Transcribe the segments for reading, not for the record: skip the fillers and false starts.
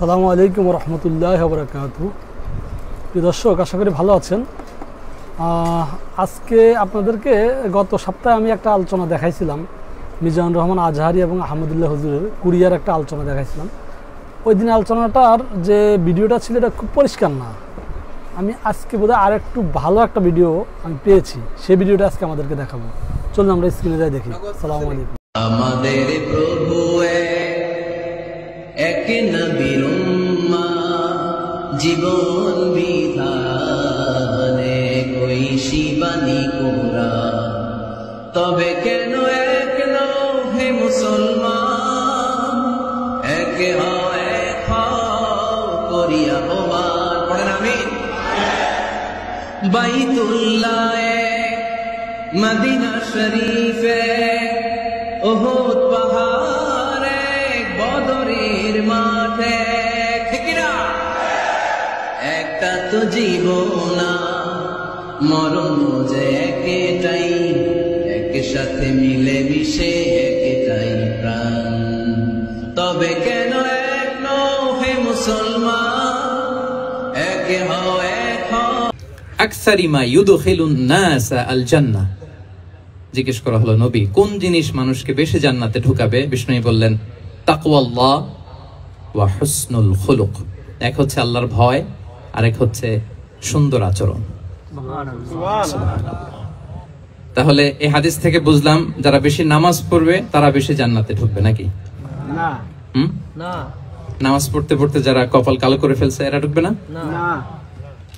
আসসালামু আলাইকুম রহমতুল্লাহ বরকাতু। প্রিয় দর্শক, আশা করি ভালো আছেন। আজকে আপনাদেরকে গত সপ্তাহে আমি একটা আলোচনা দেখাইছিলাম, মিজানুর রহমান আজহারি এবং আহমদুল্লাহ হুজুরের কুরিয়ার একটা আলোচনা দেখাইছিলাম। ওই দিন আলোচনাটার যে ভিডিওটা ছিল এটা খুব পরিষ্কার না। আমি আজকে বোধহয় আর একটু ভালো একটা ভিডিও আমি পেয়েছি, সেই ভিডিওটা আজকে আমাদেরকে দেখাবো। চলুন আমরা স্ক্রিনে যাই দেখি। আসসালামু আলাইকুম। আমাদের প্রভু এক নবীর জীবন বিধানে কই শিবানী কোরা, তবে কেন এক নও হে মুসলমান, এক হও এক হও করিয়া ওমান। পড়েন আমিন। বাইতুল্লাহ মদিনা শরীফে উহুদ পাহাড়ে বদরের মাঠে, ঠিক না? একটা তো জীবন মরণ যে একটাই, একসাথে মিলে মিশে একটাই প্রাণ, তবে কেন এক নও হে মুসলমান, এক হও এক হও। আকসারিমা ইউদখিলুন নাস আল জান্নাহ। জিজ্ঞেস করা হলো, নবী কোন জিনিস মানুষকে বেশি জান্নাতে ঢুকাবে? বিষ্ণু বললেন, তাকওয়াল্লাহ ওয়া হুসনুল খুলুক। এক হচ্ছে আল্লাহর ভয়, আরেক হচ্ছে সুন্দর আচরণ। তাহলে এই হাদিস থেকে বুঝলাম যারা বেশি নামাজ পড়বে তারা বেশি জান্নাতে ঢুকবে নাকি? না না। নামাজ পড়তে পড়তে যারা কপাল কালো করে ফেলছে এরা ঢুকবে না?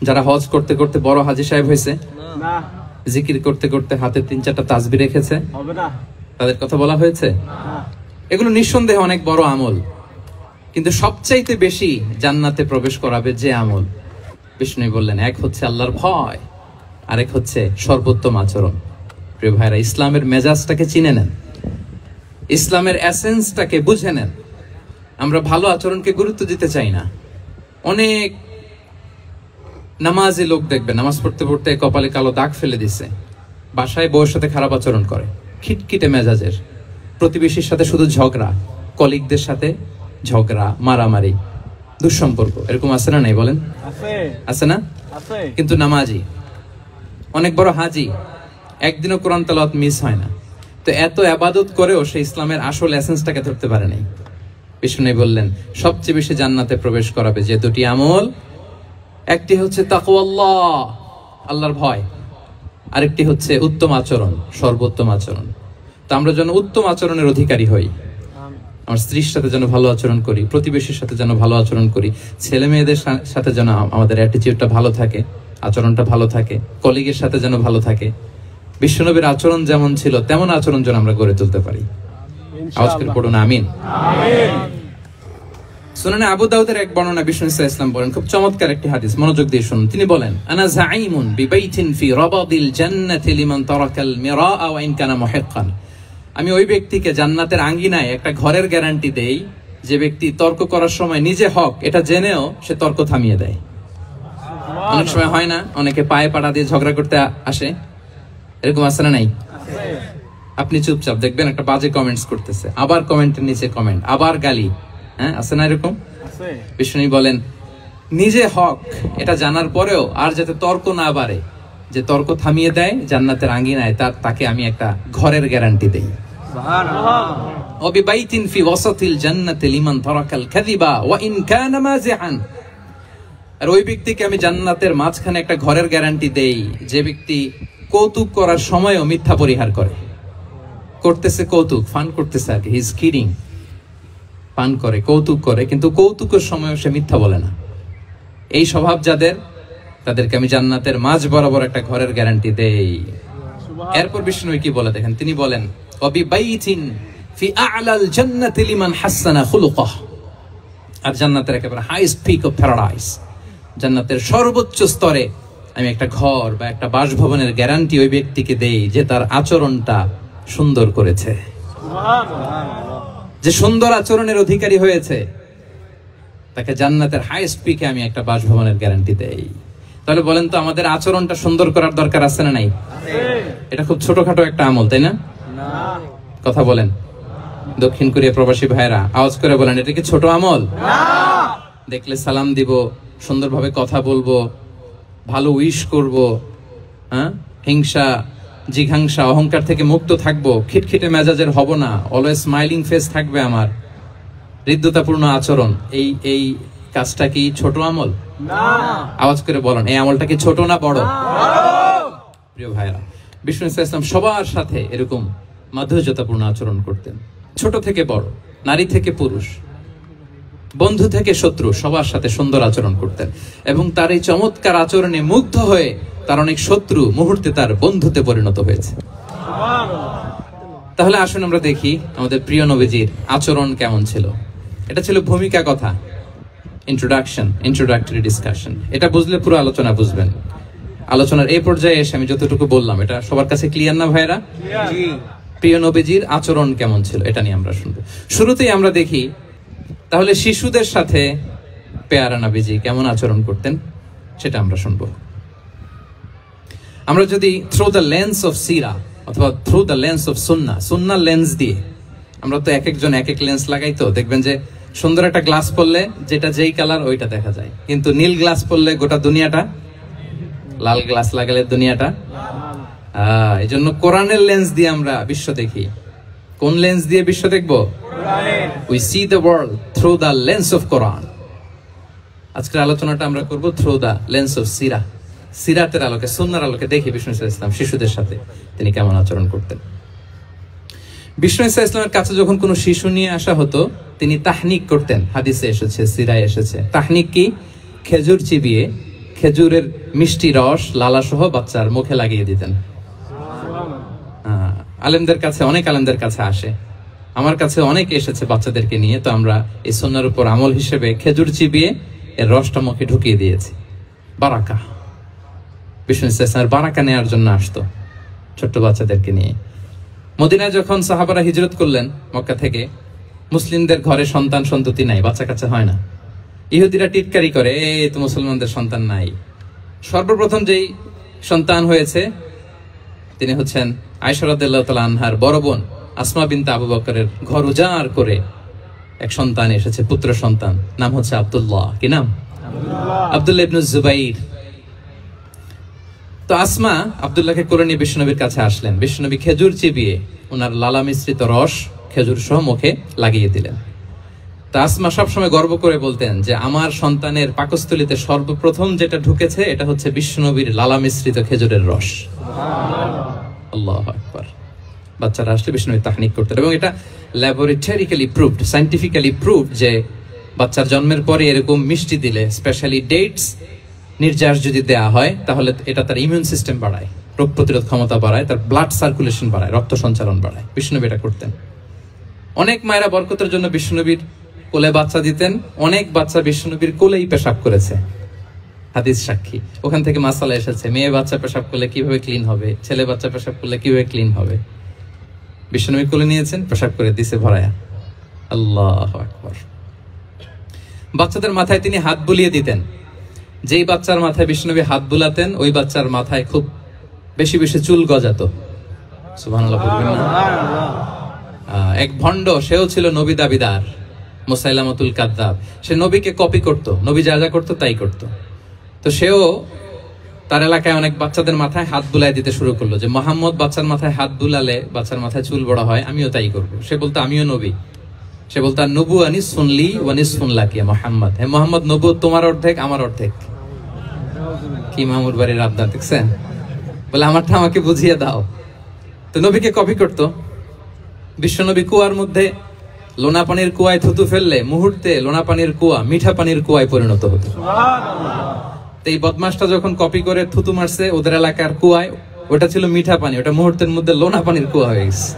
যারা হজ করতে করতে বড় হাজী সাহেব হয়েছে, জিকির করতে করতে হাতে 3-4টা তাসবিহ রেখেছে, তাদের কথা বলা হয়েছে? এগুলো নিঃসন্দেহে অনেক বড় আমল, কিন্তু সবচাইতে বেশি জান্নাতে প্রবেশ করাবে যে আমল, বিষ্ণু বললেন এক হচ্ছে আল্লাহর ভয়, আরেক হচ্ছে সর্বোত্তম আচরণ। প্রিয় ভাইরা, ইসলামের মেজাজটাকে চিনে নেন, ইসলামের এসেন্সটাকে বুঝে নেন। আমরা ভালো আচরণকে গুরুত্ব দিতে চাই না। অনেক নামাজি লোক দেখবে নামাজ পড়তে পড়তে কপালে কালো দাগ ফেলে দিছে, বাসায় বউয়ের সাথে খারাপ আচরণ করে, খিটখিটে মেজাজের, প্রতিবেশীর সাথে শুধু ঝগড়া, কলিগদের সাথে ঝগড়া, মারামারি, দুঃসম্পর্ক, এরকম আছে না? নাই বলেন? আছে না? কিন্তু নামাজি, অনেক বড় হাজি, একদিনও কোরআন তেলাওয়াত মিস হয় না, তো এত ইবাদত করেও সে ইসলামের আসল এসেন্সটাকে ধরতে পারে নাই। বিষ্ণু বললেন সবচেয়ে বেশি জান্নাতে প্রবেশ করাবে যে দুটি আমল, একটি হচ্ছে তাকওয়াল্লাহ, আল্লাহর ভয়, আরেকটি হচ্ছে উত্তম আচরণ, সর্বোত্তম আচরণ। তো আমরা যেন উত্তম আচরণের অধিকারী হই, আমার স্ত্রীর সাথে যেন ভালো আচরণ করি, প্রতিবেশীর সাথে যেন ভালো আচরণ করি, ছেলে মেয়েদের সাথে যেন আমাদের অ্যাটিটিউডটা ভালো থাকে, আচরণটা ভালো থাকে, কলিগের সাথে যেন ভালো থাকে। বিশ্বনবীর আচরণ যেমন ছিল তেমন আচরণ যেন আমরা গড়ে তুলতে পারি। আওয়াজ করে পড়ুন আমিন। সুনানে আবু দাউদের এক বর্ণনা, বিষ্ণু ইসলাম বলেন, খুব চমৎকার একটি হাদিস, মনোযোগ দিয়ে শুনুন। তিনি বলেন, আনা যাঈমুন বিবাইতিন ফি রাবাদিল জান্নাতি লিমান তারাকাল মিরাআ ওয়া ইন কানা মুহিক্কান। আমি ওই ব্যক্তিকে জান্নাতের আঙ্গিনায় একটা ঘরের গ্যারান্টি দেই যে ব্যক্তি তর্ক করার সময় নিজে হক এটা জেনেও সে তর্ক থামিয়ে দেয়। অনেক সময় হয় না, অনেকে পায়ে পাড়া দিয়ে ঝগড়া করতে আসে, এরকম আছে না নাই? আপনি চুপচাপ দেখবেন একটা বাজে কমেন্টস করতেছে, আবার কমেন্টের নিচে কমেন্ট, আবার গালি, হ্যাঁ আছে না এরকম? বিষ্ণু বলেন নিজে হক এটা জানার পরেও আর যাতে তর্ক না বাড়ে, যে তর্ক থামিয়ে দেয় জান্নাতের আঙ্গিনায়, তাকে আমি একটা ঘরের গ্যারান্টি দেই। সুবহানাল্লাহ। ওয়াবিবাইতিন ফি ওয়াসাতিল জান্নাতি লিমান তারাকাল কাযিবা ওয়া ইন কানা মাযিহান। আর ওই ব্যক্তিকে আমি জান্নাতের মাঝখানে একটা ঘরের গ্যারান্টি দেই যে ব্যক্তি কৌতুক করার সময়ও মিথ্যা পরিহার করে। করতেছে কৌতুক, ফান করতেছে আর কি, হি ইজ কিডিং, পান করে, কৌতুক করে, কিন্তু কৌতুকের সময়ও সে মিথ্যা বলে না। এই স্বভাব যাদের, তাদেরকে আমি জান্নাতের মাঝ বরাবর একটা ঘরের গ্যারান্টি দেই। এরপর বিষ্ণু কি বলে দেখেন, তিনি বলেন ওয়াবিবাইতিন ফি আ'লাল জান্নাতি লিমান হাসানা খুলুকাহ। আর জান্নাতের একেবারে হাইস্ট পিক অফ প্যারাডাইস, জান্নাতের সর্বোচ্চ স্তরে আমি একটা ঘর বা একটা বাসভবনের গ্যারান্টি ওই ব্যক্তিকে দেই যে তার আচরণটা সুন্দর করেছে, যে সুন্দর আচরণের অধিকারী হয়েছে, তাকে জান্নাতের হাইস্ট পিকে আমি একটা বাসভবনের গ্যারান্টি দেই। তাহলে বলেন তো আমাদের আচরণটা সুন্দর করার দরকার আছে না নাই? এটা খুব ছোটখাটো একটা আমল, তাই না? কথা বলেন। দক্ষিণ কোরিয়া প্রবাসী ভাইরা আওয়াজ করে বলেন, এটা কি ছোট আমল? দেখলে সালাম দিব, সুন্দরভাবে কথা বলবো, ভালো উইশ করব, হ্যাঁ, হিংসা জিঘাংসা অহংকার থেকে মুক্ত থাকবো, খিটখিটে মেজাজের হব না, অলওয়েজ স্মাইলিং ফেস থাকবে আমার, হৃদ্যতাপূর্ণ আচরণ। এই কাজটা কি ছোট আমল? না। আওয়াজ করে বলেন, এই আমলটা কি ছোট না বড়? প্রিয় ভাইরা, বিষ্ণু ইসলাম সবার সাথে এরকম মাধুর্যতাপূর্ণ আচরণ করতেন, ছোট থেকে বড়, নারী থেকে পুরুষ, বন্ধু থেকে শত্রু, সবার সাথে সুন্দর আচরণ করতেন। এবং তার এই চমৎকার আচরণে মুগ্ধ হয়ে তার অনেক শত্রু মুহূর্তে তার বন্ধুতে পরিণত হয়েছে। তাহলে আসুন আমরা দেখি আমাদের প্রিয় নবীজির আচরণ কেমন ছিল। এটা ছিল ভূমিকা কথা, ইন্ট্রোডাক্টরি ডিসকাশন। এটা বুঝলে পুরো আলোচনা বুঝবেন। আলোচনার এই পর্যায়ে এসে আমি যতটুকু বললাম এটা সবার কাছে ক্লিয়ার না ভাইরা? প্রিয় নবীজির আচরণ কেমন ছিল এটা নিয়ে আমরা শুনবো। শুরুতেই আমরা দেখি তাহলে শিশুদের সাথে পেয়ারা নবীজি কেমন আচরণ করতেন সেটা আমরা শুনবো। আমরা যদি থ্রু দ্য লেন্স অফ সিরা অথবা through the lens of Sunnah lens দিয়ে, আমরা তো এক একজন এক এক লেন্স লাগাই, তো দেখবেন যে সুন্দর একটা গ্লাস পরলে যেটা যেই কালার ওইটা দেখা যায়, কিন্তু নীল গ্লাস পরলে গোটা দুনিয়াটা, লাল গ্লাস লাগালে দুনিয়াটা। এই জন্য কোরআনের লেন্স দিয়ে আমরা বিশ্ব দেখি। কোন লেন্স দিয়ে বিশ্ব দেখবো? We see the world through the lens of Quran. আজকের আলোচনাটা আমরা করব through the lens of সিরা। সিরাতের আলোকে, সুন্নাহর আলোকে দেখি বিষ্ণু ইসলাম শিশুদের সাথে তিনি কেমন আচরণ করতেন। বিষ্ণু ইসলামের কাছে যখন কোনো শিশু নিয়ে আসা হতো তিনি তাহনিক করতেন। হাদিসে এসেছে, সিরায় এসেছে। তাহনিক কি? খেজুর চিবিয়ে খেজুরের মিষ্টি রস লালা সহ বাচ্চার মুখে লাগিয়ে দিতেন। আলেমদের কাছে, অনেক আলেমদের কাছে আসে, আমার কাছে অনেকে এসেছে বাচ্চাদেরকে নিয়ে, তো আমরা এই সুন্নাহর উপর আমল হিসেবে খেজুর চিবিয়ে এর রসটা মুখে ঢুকিয়ে দিয়েছি। বারাকা, বিষ্ণু ইসলামের বারাকা নেওয়ার জন্য আসতো ছোট্ট বাচ্চাদেরকে নিয়ে। মদিনায় যখন সাহাবারা হিজরত করলেন মক্কা থেকে, মুসলিমদের ঘরে সন্তান সন্ততি নাই, বাচ্চা কাচ্চা হয় না। ইহুদিরা টিটকারি করে, এই তো মুসলমানদের সন্তান নাই। সর্বপ্রথম যেই সন্তান হয়েছে তিনি হচ্ছেন আয়েশা রাদিয়াল্লাহু তাআলা আনহার বড় বোন আসমা বিনতে আবু বকরের ঘর উজাড় করে এক সন্তান এসেছে, পুত্র সন্তান, নাম হচ্ছে আব্দুল্লাহ। কি নাম? আব্দুল্লাহ ইবনে জুবাইর। তো আসমা আব্দুল্লাহকে কোলে নিয়ে বিশ্বনবীর কাছে আসলেন। বিশ্বনবী খেজুর চিবিয়ে ওনার লালা মিশ্রিত রস খেজুর সহ মুখে লাগিয়ে দিলেন। তা আসমা সবসময় গর্ব করে বলতেন যে আমার সন্তানের পাকস্থলীতে সর্বপ্রথম যেটা ঢুকেছে এটা হচ্ছে বিশ্বনবীর লালা মিশ্রিত খেজুরের রস। আল্লাহু আকবার। বাচ্চারা আসলে বিষ্ণুবী তাহনিক করতেন, এবং এটা ল্যাবরেটরিক্যালি প্রুভড, সায়েন্টিফিক্যালি প্রুভড যে বাচ্চার জন্মের পরে এরকম মিষ্টি দিলে, স্পেশালি ডেটস নির্যাস যদি দেয়া হয়, তাহলে এটা তার ইমিউন সিস্টেম বাড়ায়, রোগ প্রতিরোধ ক্ষমতা বাড়ায়, তার ব্লাড সার্কুলেশন বাড়ায়, রক্ত সঞ্চালন বাড়ায়। বিষ্ণুবী এটা করতেন। অনেক মায়েরা বরকতের জন্য বিষ্ণুবীর কোলে বাচ্চা দিতেন। অনেক বাচ্চা বিষ্ণুবীর কোলেই পেশাব করেছে, হাদিস সাক্ষী। ওখান থেকে মাসালা এসেছে, মেয়ে বাচ্চা পেশাব করলে কিভাবে ক্লিন হবে, ছেলে বাচ্চা পেশাব করলে কিভাবে ক্লিন হবে। বিষ্ণুবী কোলে নিয়েছেন, পেশাব করে দিছে ভরায়া। আল্লাহু আকবার। বাচ্চাদের মাথায় তিনি হাত বুলিয়ে দিতেন। যেই বাচ্চার মাথায় বিষ্ণুবী হাত বুলাতেন ওই বাচ্চার মাথায় খুব বেশি বেশি চুল গজাতো। সুবহানাল্লাহ বলবেন না? এক ভণ্ড, সেও ছিল নবী দাবিদার, মুসাইলামাতুল কাযযাব। সে নবীকে কপি করত, নবী যা যা করতো তাই করতো। তো সেও তার এলাকায় অনেক বাচ্চাদের মাথায় হাত বুলাই দিতে শুরু করলো, যে মোহাম্মদ বাচ্চার মাথায় হাত বুলালে বাচ্চার মাথায় চুল বড় হয়, আমিও তাই করবো। সে বলতো আমিও নবী। সে বলতো নবু আনিস শুনলি ওয়ানিস শুনলাকিয়া মোহাম্মদ, হে মোহাম্মদ নবু তোমার অর্ধেক আমার অর্ধেক। কি মামুর বাড়ির আবদার দেখছেন? বলে আমারটা আমাকে বুঝিয়ে দাও। তো নবীকে কপি করতো। বিশ্বনবী কুয়ার মধ্যে লোনা পানির কুয়ায় থুতু ফেললে মুহূর্তে লোনা পানির কুয়া মিঠা পানির কুয়ায় পরিণত হতো। এই বদমাসটা যখন কপি করে থুতু মারছে ওদের এলাকার কুয়ায়, ওটা ছিল মিঠা পানি, ওটা মুহূর্তের মধ্যে লোনা পানির কুয়া হয়ে গেছে।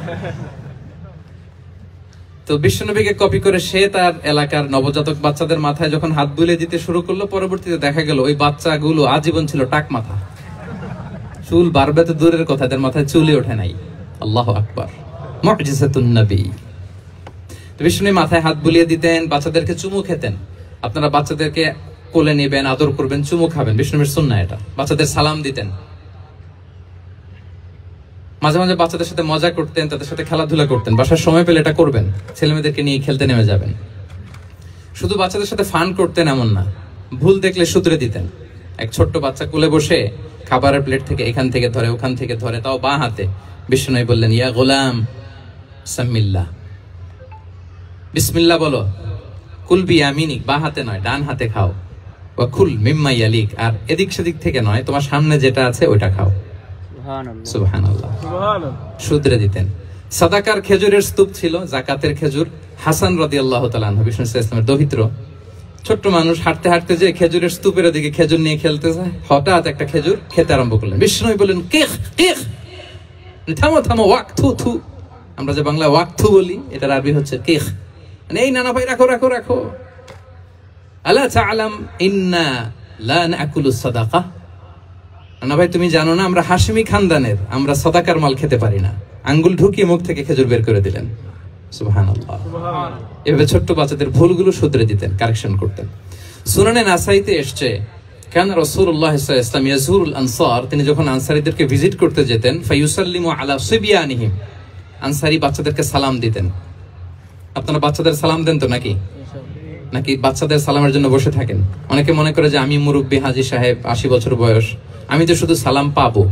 তো বিশ্বনবীকে কপি করে সে তার এলাকার নবজাতক বাচ্চাদের মাথায় যখন হাত বুলিয়ে দিতে শুরু করলো, পরবর্তীতে দেখা গেল ওই বাচ্চাগুলো আজীবন ছিল টাক মাথা। চুল বাড়বে তো দূরের কথা, এদের মাথায় চুলই ওঠে নাই। আল্লাহু আকবার, মুজিজাতুন নবী। বিষ্ণুবী মাথায় হাত বুলিয়ে দিতেন, বাচ্চাদেরকে চুমু খেতেন। আপনারা বাচ্চাদেরকে কোলে নেবেন, আদর করবেন, চুমু খাবেন, বিষ্ণুবীর সুন্নাহ এটা। বাচ্চাদের সালাম দিতেন। মাঝে মাঝে বাচ্চাদের সাথে মজা করতেন, তাদের সাথে খেলাধুলা করতেন। বাসার সময় পেলে এটা করবেন, ছেলে মেয়েদেরকে নিয়ে খেলতে নেমে যাবেন। শুধু বাচ্চাদের সাথে ফান করতেন এমন না, ভুল দেখলে শুধরে দিতেন। এক ছোট্ট বাচ্চা কোলে বসে খাবারের প্লেট থেকে এখান থেকে ধরে ওখান থেকে ধরে, তাও বাঁ হাতে। বিষ্ণু বললেন, ইয়া গোলাম সাম্মিল্লাহ, বিসমিল্লাহ বলো, কুল বিয়ামিনিক, বাঁ হাতে নয় ডান হাতে খাও, ওয়া কুল মিম্মা ইয়ালিক, আর এদিক সেদিক থেকে নয়, তোমার সামনে যেটা আছে ওইটা খাও। সুবহানাল্লাহ, শুধরে দিতেন। সাদাকার খেজুরের স্তূপ ছিল, জাকাতের খেজুর। হাসান রাদিয়াল্লাহু তাআলা আনহু, বিষ্ণু ইসলামের দৌহিত্র, ছোট্ট মানুষ, হাঁটতে হাঁটতে যে খেজুরের স্তূপের দিকে খেজুর নিয়ে খেলতে যায়, হঠাৎ একটা খেজুর খেতে আরম্ভ করলেন। বিষ্ণু বললেন, কিখ কিখ, থামো থামো, ওয়াক থু থু। আমরা যে বাংলা ওয়াক থু বলি, এটার আরবি হচ্ছে কিখ। মানে এই নানা ভাই রাখো রাখো রাখো। আলা তাআলাম ইন্না লা নাকুলুস সাদাকা, নানা ভাই তুমি জানো না আমরা হাশিমি খানদানের, আমরা সাদাকার মাল খেতে পারি না। আঙ্গুল ঢুকিয়ে মুখ থেকে খেজুর বের করে দিলেন। সুবহানাল্লাহ। এভাবে ছোট্ট বাচ্চাদের ভুলগুলো শুধরে দিতেন, কারেকশন করতেন। সুনানে নাসাইতে এসছে, কান রাসূলুল্লাহ সাল্লাল্লাহু আলাইহি ওয়াসাল্লাম ইয়াজুরুল আনসার, তিনি যখন আনসারীদেরকে ভিজিট করতে যেতেন, ফায়ুসাল্লিমু আলা সিবিয়ানিহিম, আনসারী বাচ্চাদেরকে সালাম দিতেন। আপনারা বাচ্চাদের সালাম দেন তো নাকি? নাকি বাচ্চাদের সালামের জন্য বসে থাকেন? অনেকে মনে করে যে আমি মুরব্বী হাজী সাহেব, 80 বছর বয়স, আমি তো শুধু সালাম পাবো,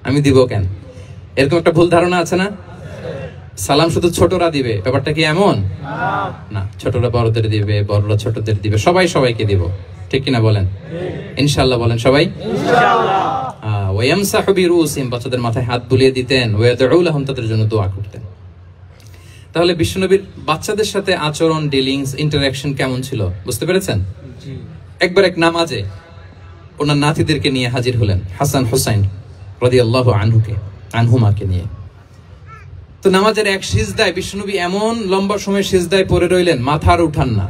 আমি দিব কেন? এরকম একটা ভুল ধারণা আছে না? সালাম শুধু ছোটরা দিবে, ব্যাপারটা কি এমন না? ছোটরা বড়দের দিবে, বড়রা ছোটদের দিবে, সবাই সবাইকে দিব, ঠিক কিনা বলেন? ইনশাআল্লাহ বলেন সবাই ইনশাআল্লাহ। ওয়া ইয়ামসাহু বিরুসিহিম, বাচ্চাদের মাথায় হাত বুলিয়ে দিতেন। ওয়া ইয়াদউ লাহুম, তাদের জন্য দোয়া করতেন। তাহলে বিশ্বনবীর বাচ্চাদের সাথে আচরণ, ডিলিংস, ইন্টারঅ্যাকশন কেমন ছিল বুঝতে পেরেছেন? একবার এক নামাজে ওনার নাতিদেরকে নিয়ে হাজির হলেন, হাসান হুসাইন রাদিয়াল্লাহু আনহুমাকে নিয়ে। তো নামাজের এক সিজদায় বিশ্বনবী এমন লম্বা সময় সিজদায় পড়ে রইলেন, মাথার উঠান না।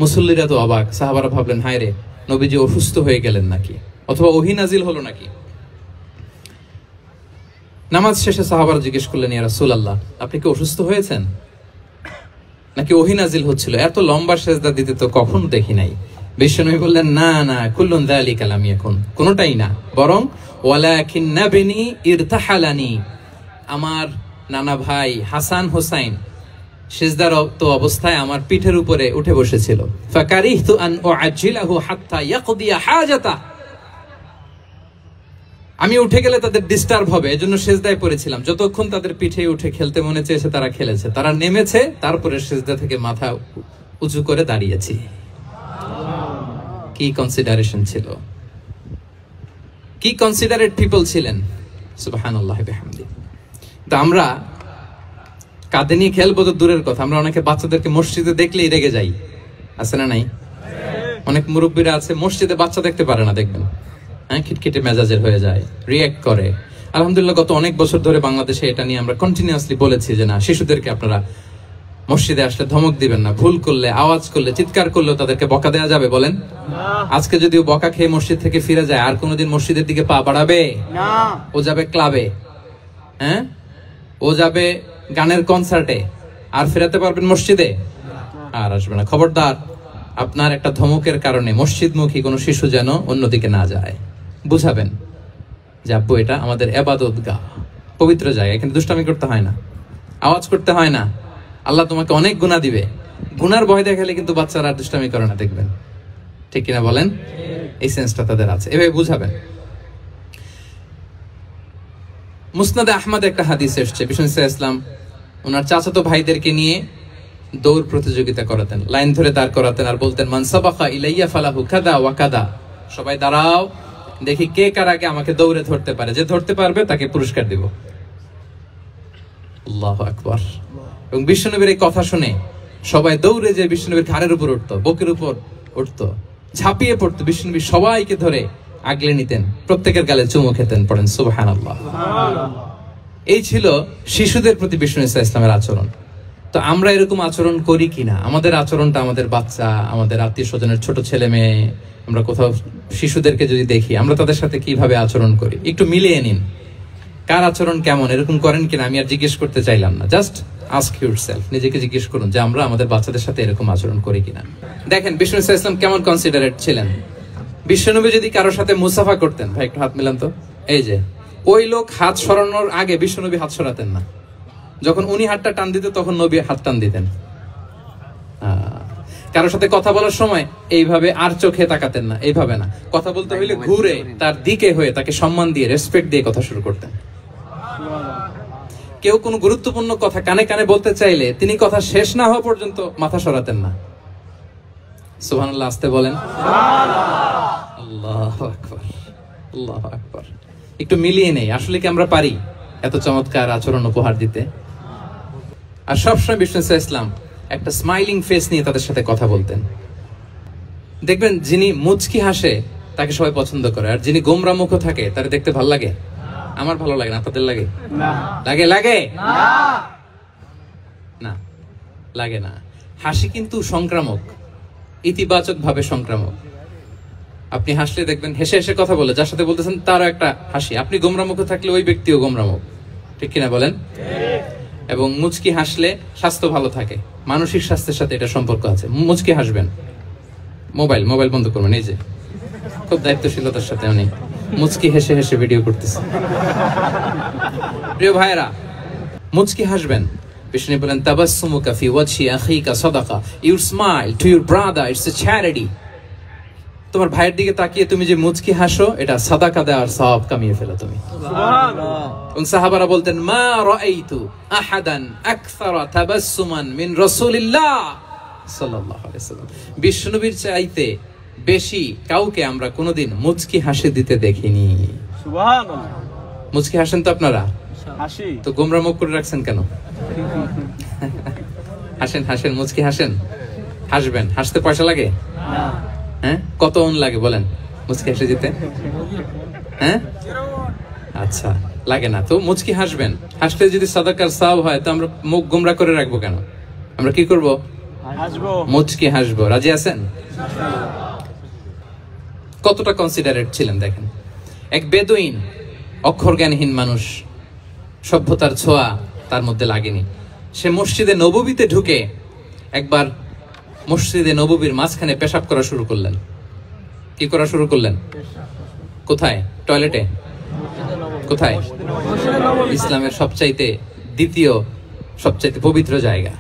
মুসল্লিরা তো অবাক, সাহাবারা ভাবলেন, হায় রে, নবীজি অসুস্থ হয়ে গেলেন নাকি, অথবা ওহী নাজিল হলো নাকি। নামাজ শেষে সাহাবারা জিজ্ঞেস করলেন, ইয়া রাসূলুল্লাহ, আপনি কি অসুস্থ হয়েছেন নাকি ওহী নাজিল হচ্ছিল? এত লম্বা সিজদা দিতে তো কখনো দেখি নাই। বিশ্বনবী বললেন, না না, কুল্লুন যালিকা লাম ইয়াকুন, কোনটাই না, বরং ওয়ালাকিন নাবনি ইরতাহালানি, আমার নানা ভাই হাসান হুসাইন সিজদারত অবস্থায় আমার পিঠের উপরে উঠে বসেছিল। ফাকারিহতু আন উআজ্জিলাহু হাত্তা ইয়াকদিয়া হাজাতা, আমি উঠে গেলে তাদের ডিস্টার্ব হবে, এজন্য সিজদায় পড়েছিলাম। যতক্ষণ তাদের পিঠে উঠে খেলতে মনে চেয়েছে তারা খেলেছে, তারা নেমেছে, তারপরে সিজদা থেকে মাথা উঁচু করে দাঁড়িয়েছি। কি কনসিডারেশন ছিল, কি কনসিডারেট পিপল ছিলেন, সুবহানাল্লাহ বিহামদি। তো আমরা কাঁধে নিয়ে খেলবো তো দূরের কথা, আমরা অনেকে বাচ্চাদেরকে মসজিদে দেখলেই রেগে যাই, আছে না নাই? অনেক মুরব্বীরা আছে মসজিদে বাচ্চা দেখতে পারে না, দেখবেন হ্যাঁ, খিটখিটে মেজাজের হয়ে যায়, রিঅ্যাক্ট করে। আলহামদুলিল্লাহ গত অনেক বছর ধরে বাংলাদেশে এটা নিয়ে আমরা কন্টিনিউয়াসলি বলেছি যে না, শিশুদেরকে আপনারা মসজিদে আসলে ধমক দিবেন না, ভুল করলে, আওয়াজ করলে, চিৎকার করলেও তাদেরকে বকা দেওয়া যাবে? বলেন। আজকে যদিও বকা খেয়ে মসজিদ থেকে ফিরে যায়, আর কোনোদিন মসজিদের দিকে পা বাড়াবে না। ও যাবে ক্লাবে, হ্যাঁ, ও যাবে গানের কনসার্টে, আর ফেরাতে পারবেন মসজিদে? আর আসবে না। খবরদার, আপনার একটা ধমকের কারণে মসজিদমুখী কোনো শিশু যেন অন্যদিকে না যায়। বুঝাবেন যে আব্বু, এটা আমাদের ইবাদত গাহ, পবিত্র জায়গা, এখানে দুষ্টামি করতে হয় না, আওয়াজ করতে হয় না, আল্লাহ তোমাকে অনেক গুনাহ দিবে। গুনার ভয় দেখালে কিন্তু বাচ্চারা আর দুষ্টামি করে না, দেখবেন, ঠিক কিনা বলেন? এই সেন্সটা তাদের আছে, এভাবে বুঝাবেন। মুসনাদে আহমদ একটা হাদিস এসছে, বিষ্ণু ইসলাম ওনার চাচাতো ভাইদেরকে নিয়ে দৌড় প্রতিযোগিতা করাতেন, লাইন ধরে দাঁড় করাতেন, আর বলতেন, মান সাবাকা ইলাইয়া ফালাহু কাদা ওয়া কাদা, সবাই দাঁড়াও, দেখি কে কার আগে আমাকে দৌড়ে ধরতে পারে, যে ধরতে পারবে তাকে পুরস্কার দিব। আল্লাহু আকবার। এবং বিশ্বনবীর এই কথা শুনে সবাই দৌড়ে যে বিশ্বনবীর ঘাড়ের উপর উঠতো, বুকের উপর উঠতো, ঝাঁপিয়ে পড়তো, বিশ্বনবী সবাইকে ধরে আগলে নিতেন, প্রত্যেকের গালে চুমু খেতেন। পড়েন সুবহানাল্লাহ। এই ছিল শিশুদের প্রতি বিষ্ণু ইসলামের আচরণ। তো আমরা এরকম আচরণ করি কিনা? আমাদের আচরণটা আমাদের বাচ্চা, আমাদের আত্মীয় স্বজনের ছোট ছেলে মেয়ে, আমরা কোথাও শিশুদেরকে যদি দেখি, আমরা তাদের সাথে কিভাবে আচরণ করি, একটু মিলিয়ে নিন কার আচরণ কেমন, এরকম করেন কিনা। আমি আর জিজ্ঞেস করতে চাইলাম না, জাস্ট আস্ক ইউরসেলফ, নিজেকে জিজ্ঞেস করুন যে আমরা আমাদের বাচ্চাদের সাথে এরকম আচরণ করি কিনা। দেখেন বিষ্ণু ইসলাম কেমন কনসিডারেট ছিলেন। বিশ্বনবী যদি কারোর সাথে মুসাফা করতেন, ভাই একটু হাত মিলান তো, এই যে ওই লোক হাত সরানোর আগে বিশ্বনবী হাত সরাতেন না, যখন উনি হাতটা টান দিতেন তখন নবী হাত টান দিতেন। কারোর সাথে কথা বলার সময় এইভাবে আর চোখে তাকাতেন না, এইভাবে না, কথা বলতে হইলে ঘুরে তার দিকে হয়ে তাকে সম্মান দিয়ে রেসপেক্ট দিয়ে কথা শুরু করতেন। কেউ কোনো গুরুত্বপূর্ণ কথা কানে কানে বলতে চাইলে তিনি কথা শেষ না হওয়া পর্যন্ত মাথা সরাতেন না। সুবহানাল্লাহ, আসতে বলেন। আল্লাহু আকবার, আল্লাহু আকবার। একটু মিলিয়ে নেই, আসলে কি আমরা পারি এত চমৎকার আচরণ উপহার দিতে? আর সবসময় বিষ্ণু ইসলাম একটা স্মাইলিং ফেস নিয়ে তাদের সাথে কথা বলতেন। দেখবেন যিনি মুচকি হাসে তাকে সবাই পছন্দ করে, আর যিনি গোমরা মুখ থাকে তার দেখতে ভালো লাগে। আমার ভালো লাগে না, আপনাদের লাগে? লাগে লাগে না, লাগে না। হাসি কিন্তু সংক্রামক, ইতিবাচক ভাবে সংক্রামক। আপনি হাসলে দেখবেন হেসে হেসে কথা বলে যার সাথে বলতেছেন তারও একটা হাসি। আপনি গোমরা মুখ থাকলে ওই ব্যক্তিও গোমরা মুখ, ঠিক কিনা বলেন? এবং মুচকি হাসলে স্বাস্থ্য ভালো থাকে, মানসিক স্বাস্থ্যের সাথে এটা সম্পর্ক আছে। মুচকি হাসবেন। মোবাইল বন্ধ করবেন। এই যে খুব দায়িত্বশীলতার সাথে উনি মুচকি হেসে হেসে ভিডিও করতেছে। প্রিয় ভাইরা, মুচকি হাসবেন। বিষ্ণু বলেন তাবাসসুমুকা ফি ওয়াজহি আখিকা সাদাকা, your smile to your brother it's a charity. তোমার ভাইয়ের দিকে তাকিয়ে তুমি যে মুচকি হাসো, এটা সাদাকা দেওয়ার সওয়াব কামিয়ে ফেলো তুমি। সুবহানাল্লাহ। এবং সাহাবারা বলতেন মা রাআইতু আহাদান আকসারা তাবাসসুমান মিন রাসূলিল্লাহ সাল্লাল্লাহু আলাইহি ওয়াসাল্লাম। বিশ্বনবীর চাইতে বেশি কাউকে আমরা কোনোদিন মুচকি হাসি দিতে দেখিনি। সুবহানাল্লাহ। মুচকি হাসেন তো আপনারা? হাসি। তো গোমরা মুখ করে রাখছেন কেন? হাসেন হাসেন, মুচকি হাসেন, হাসবেন। হাসতে পয়সা লাগে? না। হ্যাঁ, কত অন লাগে বলেন মুচকি হাসি দিতে? হ্যাঁ, আচ্ছা, লাগে না। তো মুচকি হাসবেন। হাসলে যদি সাদাকার সওয়াব হয় তো আমরা মুখ গোমরা করে রাখবো কেন? আমরা কি করব? হাসবো, মুচকি হাসবো। রাজি আছেন? কতটা কনসিডারেট ছিলেন দেখেন। এক বেদুইন, অক্ষর জ্ঞানহীন মানুষ, সভ্যতার ছোঁয়া তার মধ্যে লাগেনি। সে মসজিদে নববীতে ঢুকে একবার মসজিদে নববীর মাঝখানে পেশাব করা শুরু করলেন। কি করা শুরু করলেন? কোথায়? টয়লেটে? কোথায়? ইসলামের সবচাইতে দ্বিতীয় সবচাইতে পবিত্র জায়গা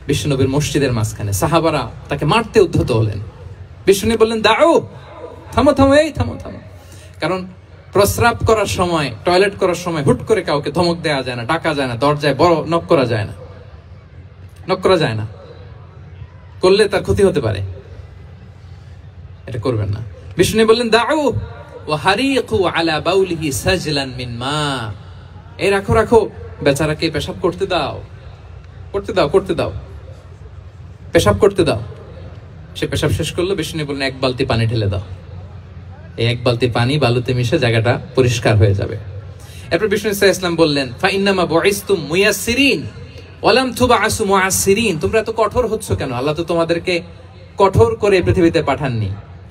বিশ্বনবীর মসজিদের মাঝখানে। সাহাবারা তাকে মারতে উদ্ধত হলেন। বিশ্বনবী বললেন দাও, থামো থামো, এই থামো থামো। কারণ প্রস্রাব করার সময়, টয়লেট করার সময় হুট করে কাউকে ধমক দেওয়া যায় না, ডাকা যায় না, দরজায় বড় নক করা যায় না, নক করা যায় না। করলে তার ক্ষতি হতে পারে, এটা করবেন না। বিষ্ণু বললেন দাউ ওয়া হারিকু আলা বাউলিহি সাজলান মিন মা। এই রাখো রাখো, বেচারাকে পেশাব করতে দাও, করতে দাও, করতে দাও, পেশাব করতে দাও। সে পেশাব শেষ করলো। বিষ্ণু বললেন এক বালতি পানি ঢেলে দাও। এই এক বালতি পানি বালুতে মিশে জায়গাটা পরিষ্কার হয়ে যাবে। এরপর বিষ্ণু ইসলাম বললেন ফা ইন্নামা বুইসতুম মুয়াসসিরিন ওয়া লাম তুবআসু মুআসসিরিন। তোমরা এত কঠোর হচ্ছ কেন? আল্লাহ তো তোমাদেরকে কঠোর করে পৃথিবীতে পাঠাননি,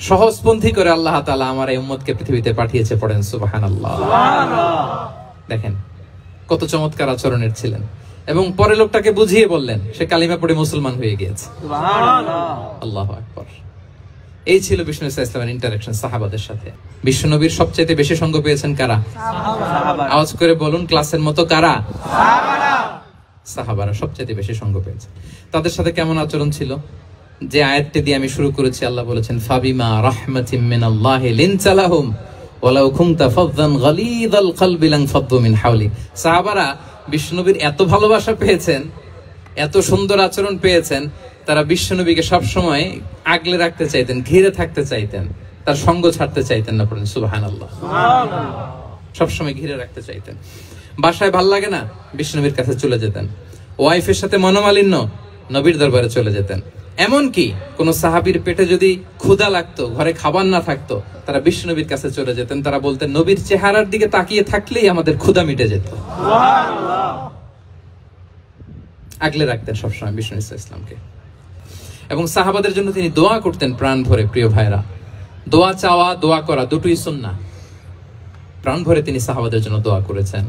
সহজপন্থী করে আল্লাহ তাআলা আমার এই উম্মতকে পৃথিবীতে পাঠিয়েছে। পড়েন সুবহানাল্লাহ। সুবহানাল্লাহ। দেখেন কত চমৎকার আচরণের ছিলেন। এবং পরে লোকটাকে বুঝিয়ে বললেন, সে কালিমা পড়ে মুসলমান হয়ে গিয়েছে। সুবহানাল্লাহ। আল্লাহু আকবার। এই ছিল বিষ্ণু ইসলামের ইন্টারঅ্যাকশন সাহাবাদের সাথে। বিশ্বনবীর সবচেয়ে বেশি সঙ্গ পেয়েছেন কারা? সাহাবারা। আওয়াজ করে বলুন ক্লাসের মতো, কারা? সাহাবারা। সাহাবারা সবচেয়ে বেশি সঙ্গ পেয়েছে। তাদের সাথে কেমন আচরণ ছিল? যে আয়াতটি দিয়ে আমি শুরু করেছি, আল্লাহ বলেছেন ফাবিমা রাহমাতিম মিনাল্লাহি লিনতা লাহুম ওয়ালাউ কুনতা ফাযযান গালিযাল কলবি লানফাদ্দু মিন হাওলিক। সাহাবারা বিশ্বনবীর এত ভালোবাসা পেয়েছেন, এত সুন্দর আচরণ পেয়েছেন, তারা বিশ্বনবীকে সবসময় আগলে রাখতে চাইতেন, ঘিরে থাকতে চাইতেন, তার সঙ্গ ছাড়তে চাইতেন না। পড়েন সুবহানাল্লাহ। সবসময় ঘিরে রাখতে চাইতেন। বাসায় ভাল লাগে না, বিশ্বনবীর কাছে চলে যেতেন। ওয়াইফের সাথে মনোমালিন্য, নবীর দরবারে চলে যেতেন। এমনকি কোন সাহাবীর পেটে যদি ক্ষুধা লাগতো, ঘরে খাবার না থাকতো, তারা বিশ্বনবীর কাছে চলে যেতেন। তারা বলতেন নবীর চেহারার দিকে তাকিয়ে থাকলেই আমাদের ক্ষুধা মিটে যেত। আগলে রাখতেন সবসময় বিষ্ণু ইসলামকে। এবং সাহাবাদের জন্য তিনি দোয়া করতেন প্রাণ ভরে। প্রিয় ভাইরা, দোয়া চাওয়া, দোয়া করা দুটোই সুন্নাহ। প্রাণ ভরে তিনি সাহাবাদের জন্য দোয়া করেছেন।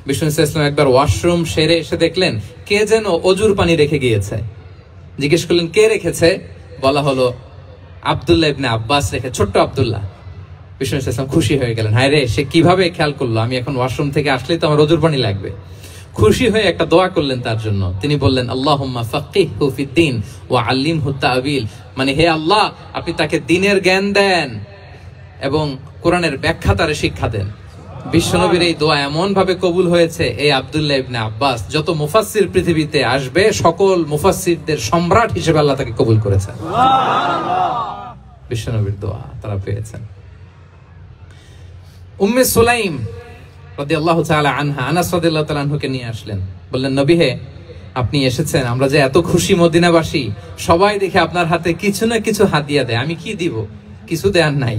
বিষ্ণু ইসলাম একবার ওয়াশরুম সেরে এসে দেখলেন কে যেন অজুর পানি রেখে গিয়েছে। জিজ্ঞেস করলেন কে রেখেছে? বলা হলো আব্দুল্লাহ ইবনে আব্বাস রেখে, ছোট্ট আব্দুল্লাহ। বিষ্ণু ইসলাম খুশি হয়ে গেলেন, হায় রে, সে কিভাবে খেয়াল করলো? আমি এখন ওয়াশরুম থেকে আসলেই তো আমার অজুর পানি লাগবে। খুশি হয়ে একটা দোয়া করলেন তার জন্য। তিনি বললেন আল্লাহুম্মা ফাক্কিহহু ফিদ্দীন ওয়া আল্লিমহু তা'ওয়িল, মানে হে আল্লাহ আপনি তাকে দ্বীনের জ্ঞান দেন এবং কোরআনের ব্যাখ্যা তারে শিক্ষা দেন। বিশ্বনবীর এই দোয়া এমন ভাবে কবুল হয়েছে, এই আব্দুল্লাহ ইবনে আব্বাস যত মুফাসসির পৃথিবীতে আসবে সকল মুফাসসিরদের সম্রাট হিসেবে আল্লাহ তাকে কবুল করেছেন। সুবহানাল্লাহ, বিশ্বনবীর দোয়া তারা পেয়েছেন। উম্মে সুলাইম রাদিয়াল্লাহু তাআলা আনহা আনাস রাদিয়াল্লাহু তাআলা আনহুকে নিয়ে আসলেন, বললেন নবী হে আপনি এসেছেন, আমরা যে এত খুশি মদিনাবাসী, সবাই দেখে আপনার হাতে কিছু না কিছু হাদিয়া দেয়, আমি কি দিব? কিছু দেয়ার নাই,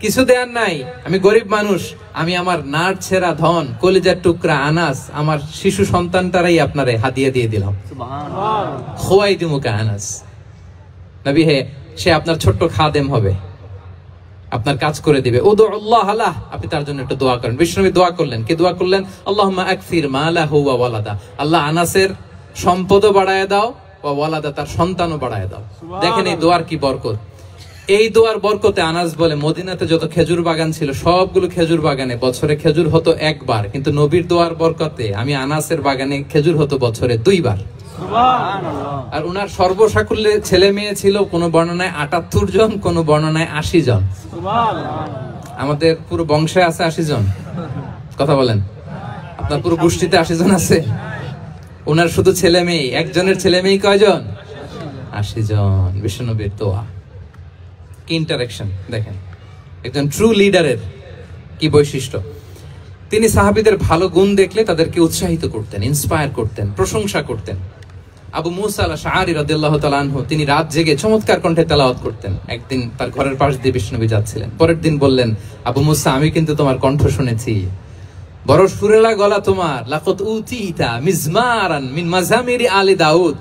কিছু দেয়ার নাই, আমি গরিব মানুষ, আমি আমার নার ছেঁড়া ধন কলিজার টুকরা আনাস আমার শিশু সন্তানটারাই আপনারে হাদিয়া দিয়ে দিলাম। সুবহানাল্লাহ, খুয়াইদিমুকা আনাস, নবী হে সে আপনার ছোট্ট খাদেম হবে, আপনার কাজ করে দিবে। উদুল্লাহ আলাহ, আপনি তার জন্য একটু দোয়া করেন। বিশ্বনবী দোয়া করলেন, কি দোয়া করলেন? আল্লাহুম্মা আকসির মালাহু ওয়া ওয়ালাদা, আল্লাহ আনাসের সম্পদও বাড়ায় দাও, ওয়া ওয়ালাদা তার সন্তানও বাড়ায় দাও। দেখেন এই দোয়ার কি বরকত। এই দোয়ার বরকতে আনাস বলে মদিনাতে যত খেজুর বাগান ছিল সবগুলো খেজুর বাগানে বছরে খেজুর হতো একবার, কিন্তু নবীর দোয়ার বরকতে আমি আনাসের বাগানে খেজুর হতো বছরে 2 বার। আর উনার সর্বসাকুল্যে ছেলে মেয়ে ছিল, কোন বর্ণনায় 78 জন, কোন বর্ণনায় 80 জন। আমাদের পুরো বংশে আছে 80 জন, কথা বলেন, আপনার পুরো গোষ্ঠীতে 80 জন আছে। উনার শুধু ছেলে মেয়ে, একজনের ছেলে মেয়ে কয়জন? 80 জন। বিশ্বনবীর দোয়া কি ইন্টারেকশন দেখেন, একজন ট্রু লিডারের কি বৈশিষ্ট্য। তিনি সাহাবীদের ভালো গুণ দেখলে তাদেরকে উৎসাহিত করতেন, ইন্সপায়ার করতেন, প্রশংসা করতেন। আবু মুসা আল-আশআরী রাদিয়াল্লাহু তাআলা আনহু তিনি রাত জেগে চমৎকার কণ্ঠে তেলাওয়াত করতেন। একদিন তার ঘরের পাশ দিয়ে বিশ্বনবী যাচ্ছিলেন, পরের দিন বললেন, আবু মুসা আমি কিন্তু তোমার কণ্ঠ শুনেছি, বড় সুরেলা গলা তোমার, লাকাত উতিতা মিজমারান মিন মাজামিরি আলি দাউদ,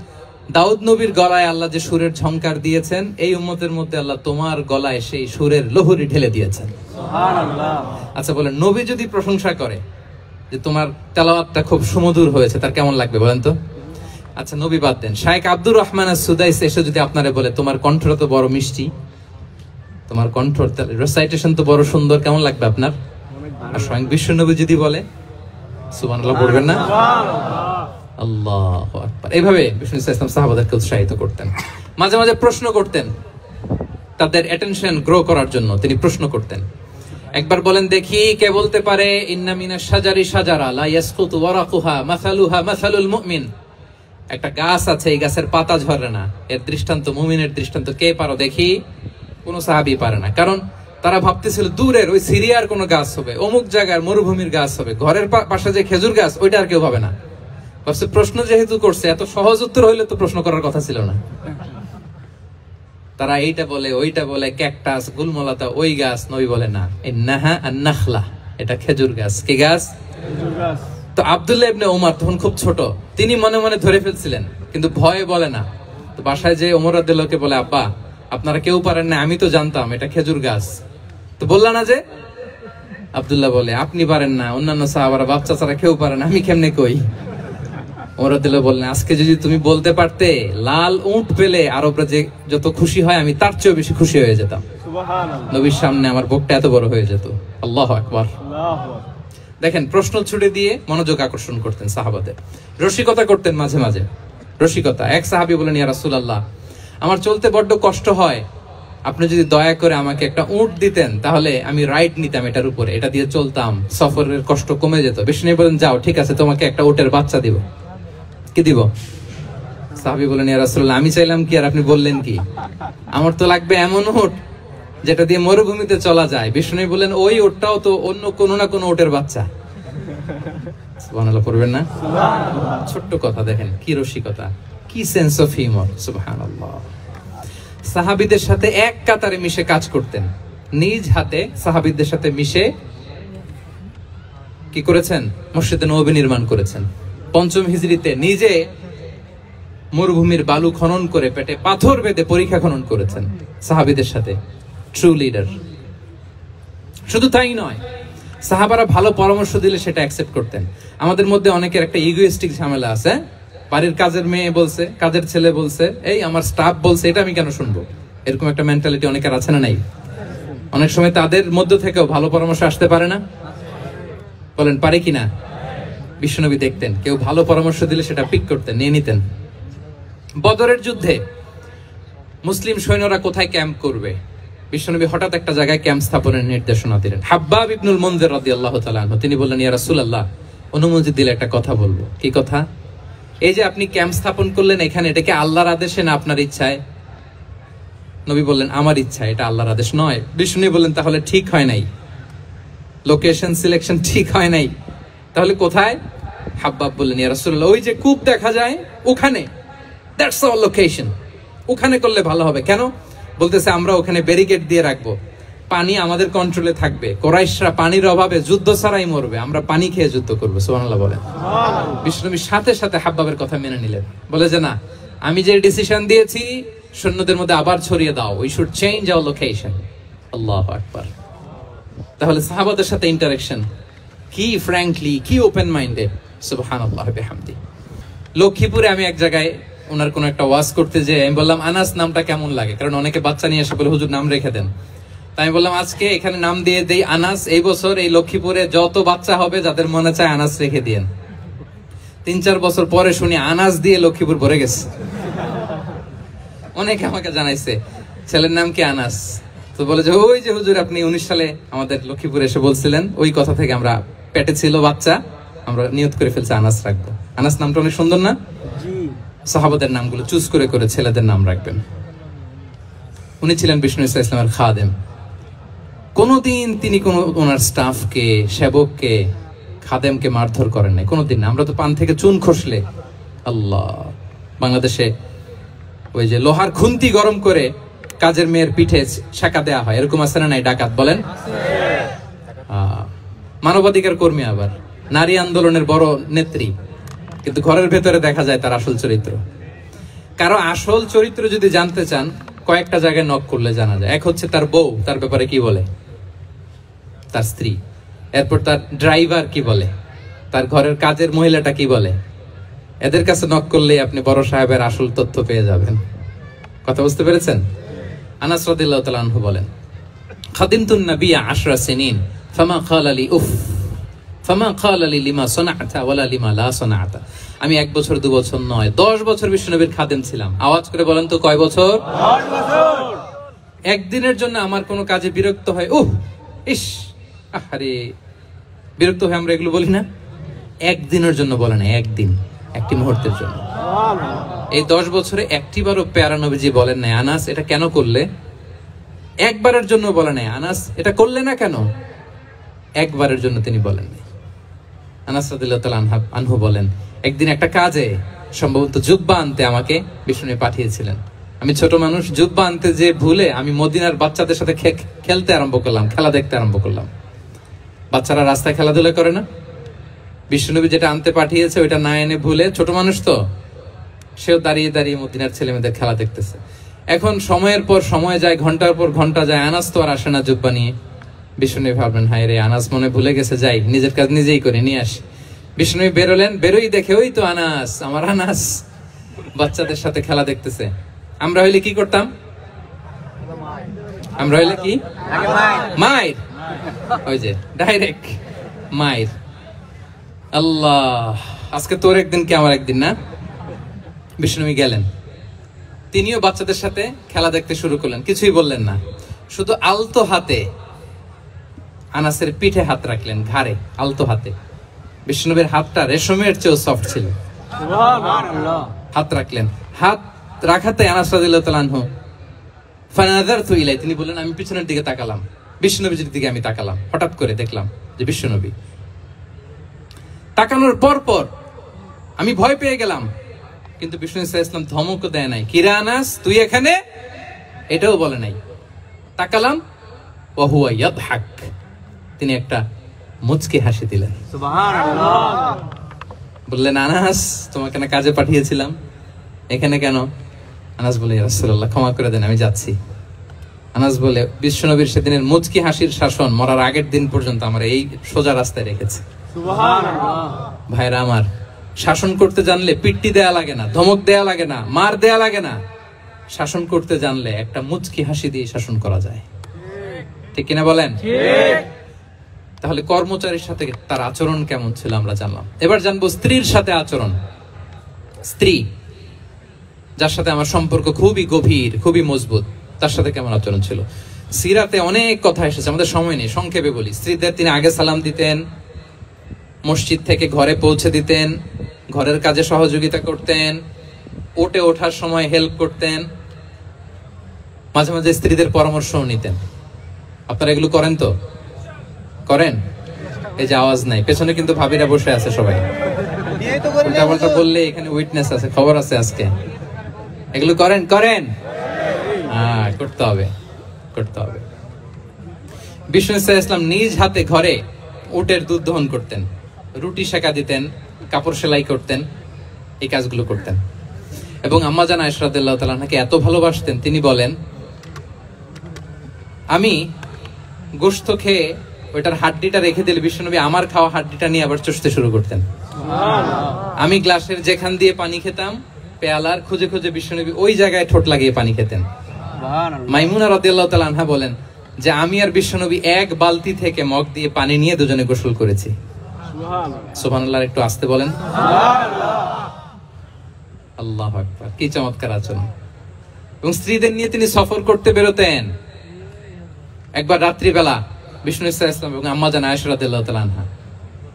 দাউদ নবীর গলায় আল্লাহ যে সুরের ঝংকার দিয়েছেন, এই উম্মতের মধ্যে আল্লাহ তোমার গলায় সেই সুরের লহরী ঢেলে দিয়েছেন। সুবহানাল্লাহ। আচ্ছা বলেন, নবী যদি প্রশংসা করে যে তোমার তেলাওয়াতটা খুব সুমধুর হয়েছে, তার কেমন লাগবে বলেন তো? আচ্ছা নবী বাদ দেন, শাইখ আব্দুর রহমান আস-সুদাইস এসে যদি আপনারে বলে তোমার কণ্ঠটা তো বড় মিষ্টি, তোমার কণ্ঠ রেসাইটেশন তো বড় সুন্দর, কেমন লাগবে আপনার? আর স্বয়ং বিশ্বনবী যদি বলে, সুবহানাল্লাহ পড়বেন না? আল্লাহু আকবার। এইভাবে বিষ্ণু ইসলাম সাহাবাদেরকে উৎসাহিত করতেন। মাঝে মাঝে প্রশ্ন করতেন, তাদের অ্যাটেনশন গ্রো করার জন্য তিনি প্রশ্ন করতেন। একবার বলেন দেখি কে বলতে পারে ইন্না মিনাশ শাজারি শাজারা লা ইয়াসকুতু ওয়ারাকুহা মাসালুহা মাসালুল মুমিন, একটা গাছ আছে এই গাছের পাতা ঝরে না, এর দৃষ্টান্ত মুমিনের দৃষ্টান্ত। কে পারো দেখি? কোন সাহাবী পারে না, কারণ তারা ভাবতেছিল দূরের ওই সিরিয়ার কোন গাছ হবে, অমুক জায়গার মরুভূমির গাছ হবে, ঘরের পাশে যে খেজুর গাছ ওইটা আর কেউ ভাবে না। প্রশ্ন যেহেতু করছে, এত সহজ উত্তর হইলে তো প্রশ্ন করার কথা ছিল না। তারা এইটা বলে ওইটা বলে, ক্যাকটাস গুলমলাতা ওই গাছ, নবী বলে না, ইন্নাহা আন-নাখলা, এটা খেজুর গাছ। কি গাছ? খেজুর গাছ। তো আব্দুল্লাহ ইবনে ওমর তখন খুব ছোট, তিনি মনে মনে ধরে ফেলছিলেন, কিন্তু ভয়ে বলে না। তো বাসায় যে ওমর রাদিয়াল্লাহুকে বলে, আব্বা আপনারা কেউ পারেন না, আমি তো জানতাম এটা খেজুর গাছ, তো বললা না যে? আব্দুল্লাহ বলে আপনি পারেন না, অন্যান্য সাহাবারা বাচ্চা ছাড়া কেউ পারে না, আমি কেমনে কই? ওমর রাদিয়াল্লাহু বললেন, আজকে যদি তুমি বলতে পারতে লাল উট পেলে আরবরা যে যত খুশি হয় আমি তার চেয়েও বেশি খুশি হয়ে যেতাম। সুবহানাল্লাহ। নবীর সামনে আমার বুকটা এত বড় হয়ে যেত। আল্লাহু আকবার। দেখেন প্রশ্ন ছুড়ে দিয়ে মনোযোগ আকর্ষণ করতেন সাহাবাদের, রসিকতা করতেন মাঝে মাঝে। রসিকতা, এক সাহাবী বলেন, ইয়া রাসূলুল্লাহ আমার চলতে বড্ড কষ্ট হয়, আপনি যদি দয়া করে আমাকে একটা উট দিতেন তাহলে আমি রাইড নিতাম এটার উপরে, এটা দিয়ে চলতাম, সফরের কষ্ট কমে যেত। বিষ্ণু বলেন, যাও ঠিক আছে, তোমাকে একটা উটের বাচ্চা দিব। কি দিব? সাহাবী বলেন, ইয়া রাসূলুল্লাহ আমি চাইলাম কি আর আপনি বললেন কি? আমার তো লাগবে এমন উট যেটা দিয়ে মরুভূমিতে চলা যায়। বিষ্ণু বলেন, ওই উটটাও তো অন্য কোনো না কোনো উটের বাচ্চা। সুবহানাল্লাহ পড়বেন না? সুবহানাল্লাহ। ছোট্ট কথা দেখেন কি রসিকতা, কি সেন্স অফ হিউমার। সুবহানাল্লাহ। সাহাবীদের সাথে এক কাতারে মিশে কাজ করতেন, নিজ হাতে সাহাবীদের সাথে মিশে কি করেছেন? মসজিদে নববী নির্মাণ করেছেন। 5ম হিজরিতে নিজে মরুভূমির বালু খনন করে পেটে পাথর বেঁধে পরীক্ষা খনন করেছেন সাহাবীদের সাথে। True leader. শুধু তাই নয়, সাহাবারা ভালো পরামর্শ দিলে সেটা অ্যাকসেপ্ট করতেন। আমাদের মধ্যে অনেকের একটা ইগোইস্টিক ঝামেলা আছে, বাড়ির কাজের মেয়ে বলছে, কাজের ছেলে বলছে, এই আমার স্টাফ বলছে, এটা আমি কেন শুনবো, এরকম একটা মেন্টালিটি অনেকের আছে না নাই? অনেক সময় তাদের মধ্য থেকেও ভালো পরামর্শ আসতে পারে না? বলেন পারে কিনা? বিশ্বনবী দেখতেন, কেউ ভালো পরামর্শ দিলে সেটা পিক করতেন, নিয়ে নিতেন। বদরের যুদ্ধে মুসলিম সৈন্যরা কোথায় ক্যাম্প করবে, বিশ্বনবী হঠাৎ একটা জায়গায় ক্যাম্প স্থাপনের নির্দেশনা দিলেন। হাব্বাব ইবনুল মুনজির রাদিয়াল্লাহু তাআলা আনহু তিনি বললেন, ইয়া রাসূলুল্লাহ, অনুমতি দিলে একটা কথা বলবো। কি কথা? এই যে আপনি ক্যাম্প স্থাপন করলেন এখানে, এটা কি আল্লাহর আদেশে না আপনার ইচ্ছায়? নবী বললেন, আমার ইচ্ছা, এটা আল্লাহর আদেশ নয়। বিষ্ণু বললেন, তাহলে ঠিক হয় নাই, লোকেশন সিলেকশন ঠিক হয় নাই, তাহলে কোথায়? হাব্বাব বললেন, ইয়া রাসূলুল্লাহ, ওই যে কূপ দেখা যায় ওখানে, দ্যাটস আওয়ার লোকেশন, ওখানে করলে ভালো হবে। কেন? বলতেছে, আমরা ওখানে ব্যারিকেড দিয়ে রাখবো, পানি আমাদের কন্ট্রোলে থাকবে, কুরাইশরা পানির অভাবে যুদ্ধ ছাড়াই মরবে, আমরা পানি খেয়ে যুদ্ধ করবো। সুবহানাল্লাহ বলেন। বিষ্ণু সাথে সাথে হাব্বাবের কথা মেনে নিলেন, বলে যে না, আমি যে ডিসিশন দিয়েছি সৈন্যদের মধ্যে আবার ছড়িয়ে দাও, we should change our location. আল্লাহু আকবার। তাহলে সাহাবাদের সাথে ইন্টারেকশন কি ফ্র্যাঙ্কলি, কি ওপেন মাইন্ডেড, সুবহানাল্লাহ বিহামদি। লক্ষ্মীপুরে আমি এক জায়গায় ওনার কোন একটা ওয়াজ করতে যে আমি বললাম, আনাস নামটা কেমন লাগে, কারণ অনেকে বাচ্চা নিয়ে এসে বলে হুজুর নাম রেখে দেন। তাই আমি বললাম, আজকে এখানে নাম দিয়ে দেই আনাস। এই বছর এই লক্ষ্মীপুরে যত বাচ্চা হবে যাদের মনে চায় আনাস রেখে দিয়েন। 3-4 বছর পরে শুনি আনাস দিয়ে লক্ষ্মীপুর ভরে গেছে। অনেকে আমাকে জানাইছে ছেলের নাম কি আনাস, তো বলে যে ওই যে হুজুর আপনি 19 সালে আমাদের লক্ষ্মীপুরে এসে বলছিলেন, ওই কথা থেকে আমরা, পেটে ছিল বাচ্চা, আমরা নিয়ত করে ফেলছি আনাস রাখবো। আনাস নামটা অনেক সুন্দর না? সাহাবাদের নামগুলো চুজ করে করে ছেলেদের নাম রাখবেন। উনি ছিলেন বিষ্ণু ইসলামের খাদেম। কোনদিন তিনি কোন ওনার স্টাফকে, সেবককে, খাদেমকে মারধর করেন নাই, কোনদিন না। আমরা তো পান থেকে চুন খসলে, আল্লাহ, বাংলাদেশে ওই যে লোহার খুন্তি গরম করে কাজের মেয়ের পিঠে শেখা দেয়া হয়, এরকম আছে না নাই? ডাকাত বলেন, মানবাধিকার কর্মী, আবার নারী আন্দোলনের বড় নেত্রী, কিন্তু ঘরের ভেতরে দেখা যায় তার আসল চরিত্র। কারো আসল চরিত্র যদি জানতে চান, কয়েকটা জায়গায় নক করলে জানা যায়। এক হচ্ছে তার বউ, তার ব্যাপারে কি বলে, তার স্ত্রী। এরপর তার ড্রাইভার কি বলে, তার ঘরের কাজের মহিলাটা কি বলে। এদের কাছে নক করলে আপনি বড় সাহেবের আসল তথ্য পেয়ে যাবেন। কথা বুঝতে পেরেছেন? আনাস রাদিয়াল্লাহু তাআলা আনহু বলেন, খাদিমতুন নবিয়্যা 10 সিনিন ফামা ক্বালা লি উফ ফামা ক্বালা লি লিমা সানা'তা ওয়ালা লিমা লা সানা'তা। আমি 1 বছর 2 বছর নয়, 10 বছর বিশ্বনবীর খাদেম ছিলাম। আওয়াজ করে বলেন তো, কয় বছর? 10 বছর। একদিনের জন্য আমার কোনো কাজে বিরক্ত হয়, উহ ইস আরে, বিরক্ত হয়ে আমরা এগুলো বলি না? একদিনের জন্য বলে না, একদিন, একটি মুহূর্তের জন্য। এই 10 বছরে একটিবারও প্যারা নবীজি বলেন নাই, আনাস এটা কেন করলে? একবারের জন্য বলে নাই, আনাস এটা করলে না কেন? একবারের জন্য তিনি বলেন নাই। আনাস রাদিয়াল্লাহু তাআলা আনহু বলেন, একদিন একটা কাজে, সম্ভবত জুব্বা আনতে আমাকে বিষ্ণু পাঠিয়েছিলেন। আমি ছোট মানুষ, জুব্বা আনতে যে ভুলে আমি মদিনার বাচ্চাদের সাথে খেলতে আরম্ভ করলাম, খেলা দেখতে আরম্ভ করলাম। বাচ্চারা রাস্তায় খেলাধুলা করে না? বিশ্বনবী যেটা আনতে পাঠিয়েছে ওইটা না এনে ভুলে, ছোট মানুষ তো, সেও দাঁড়িয়ে দাঁড়িয়ে মদিনার ছেলে মেয়েদের খেলা দেখতেছে। এখন সময়ের পর সময় যায়, ঘন্টার পর ঘন্টা যায়, আনাস তো আর আসে না জুব্বা নিয়ে। বিষ্ণুনবী ভাবলেন, হায় রে, আনাস মনে ভুলে গেছে, যাই নিজের কাজ নিজেই করে নিয়ে আসি। বিষ্ণুনবী বেরোলেন, বেরোই দেখে ওই তো আনাস, আমার আনাস বাচ্চাদের সাথে খেলা দেখতেছে। আমরা হইলে কি করতাম? আমরা হইলে কি? মায়ের, ওই যে ডাইরেক্ট মায়ের। আল্লাহ, আজকে তোর একদিন কি আমার একদিন না? বিষ্ণুনবী গেলেন, তিনিও বাচ্চাদের সাথে খেলা দেখতে শুরু করলেন, কিছুই বললেন না, শুধু আলতো হাতে আনাসের পিঠে হাত রাখলেন, ঘাড়ে আলতো হাতে। বিষ্ণুনবীর হাতটা রেশমের চেয়েও সফট ছিল। হাত রাখলেন, হাত রাখাতে আনাস রাদিয়াল্লাহু তাআলা আনহু ফানাযারতু ইলাই, তিনি বললেন, আমি পিছনের দিকে তাকালাম, বিষ্ণুনবীর দিকে আমি তাকালাম, হঠাৎ করে দেখলাম যে বিষ্ণুনবী। তাকানোর পর পর আমি ভয় পেয়ে গেলাম, কিন্তু বিষ্ণু ইসলাম ধমকও দেয় নাই, কিরে আনাস তুই এখানে, এটাও বলে নাই। তাকালাম, ওয়া হুয়া ইয়াদহাক, তিনি একটা মুচকি হাসি দিলেন। সুবহানাল্লাহ। বললেন, আনাস তোমাকে না কাজে পাঠিয়েছিলাম, এখানে কেন? আনাস বলে, ইয়া রাসূলুল্লাহ ক্ষমা করে দেন, আমি যাচ্ছি। আনাস বলে, বিশ্বনবীর সেদিনের মুচকি হাসির শাসন মরার আগের দিন পর্যন্ত আমার এই সোজা রাস্তায় রেখেছে। সুবহানাল্লাহ। ভাইরা আমার, শাসন করতে জানলে পিট্টি দেয়া লাগে না, ধমক দেয়া লাগে না, মার দেয়া লাগে না। শাসন করতে জানলে একটা মুচকি হাসি দিয়ে শাসন করা যায়, ঠিক কিনা বলেন? ঠিক। তাহলে কর্মচারীর সাথে তার আচরণ কেমন ছিল আমরা জানলাম। এবার জানবো স্ত্রীর সাথে আচরণ। স্ত্রী যার সাথে আমার সম্পর্ক খুবই গভীর, খুবই মজবুত, তার সাথে কেমন আচরণ ছিল। সিরাতে অনেক কথা এসেছে, আমাদের সময় নেই, সংক্ষেপে বলি। স্ত্রীদের তিনি আগে সালাম দিতেন, মসজিদ থেকে ঘরে পৌঁছে দিতেন, ঘরের কাজে সহযোগিতা করতেন, ওঠে ওঠার সময় হেল্প করতেন, মাঝে মাঝে স্ত্রীদের পরামর্শও নিতেন। আপনারা এগুলো করেন তো? করেন? এই যে আওয়াজ নাই, পেছনে কিন্তু ভাবিরা বসে আছে সবাই। উল্টা পাল্টা বললে এখানে উইটনেস আছে, খবর আছে আজকে। এগুলো করেন? করেন? হ্যাঁ, করতে হবে, করতে হবে। বিষ্ণু ইসলাম নিজ হাতে ঘরে উটের দুধ দহন করতেন, রুটি সেকা দিতেন, কাপড় সেলাই করতেন, এই কাজগুলো করতেন। এবং আম্মা জান আয়েশা রাদিয়াল্লাহু তাআলা আনহাকে এত ভালোবাসতেন, তিনি বলেন, আমি গোশত খেয়ে ওইটার হাড্ডিটা রেখে দিলে বিশ্বনবী আমার খাওয়া হাড্ডিটা নিয়ে আবার চষতে শুরু করতেন। আমি গ্লাসের যেখান দিয়ে পানি খেতাম, পেয়ালার খুঁজে খুঁজে বিশ্বনবী ওই জায়গায় ঠোঁট লাগিয়ে পানি খেতেন। মাইমুনা রাদিয়াল্লাহু তাআলা আনহা বলেন যে আমি আর বিশ্বনবী এক বালতি থেকে মগ দিয়ে পানি নিয়ে দুজনে গোসল করেছি। সুবহানাল্লাহ, একটু আস্তে বলেন। আল্লাহু আকবার, কি চমৎকার আচরণ। এবং স্ত্রীদের নিয়ে তিনি সফর করতে বেরোতেন। একবার রাত্রিবেলা বিষ্ণু ইসলাম এবং আম্মা জান আয়েশা রাদিয়াল্লাহু তাআলা আনহা,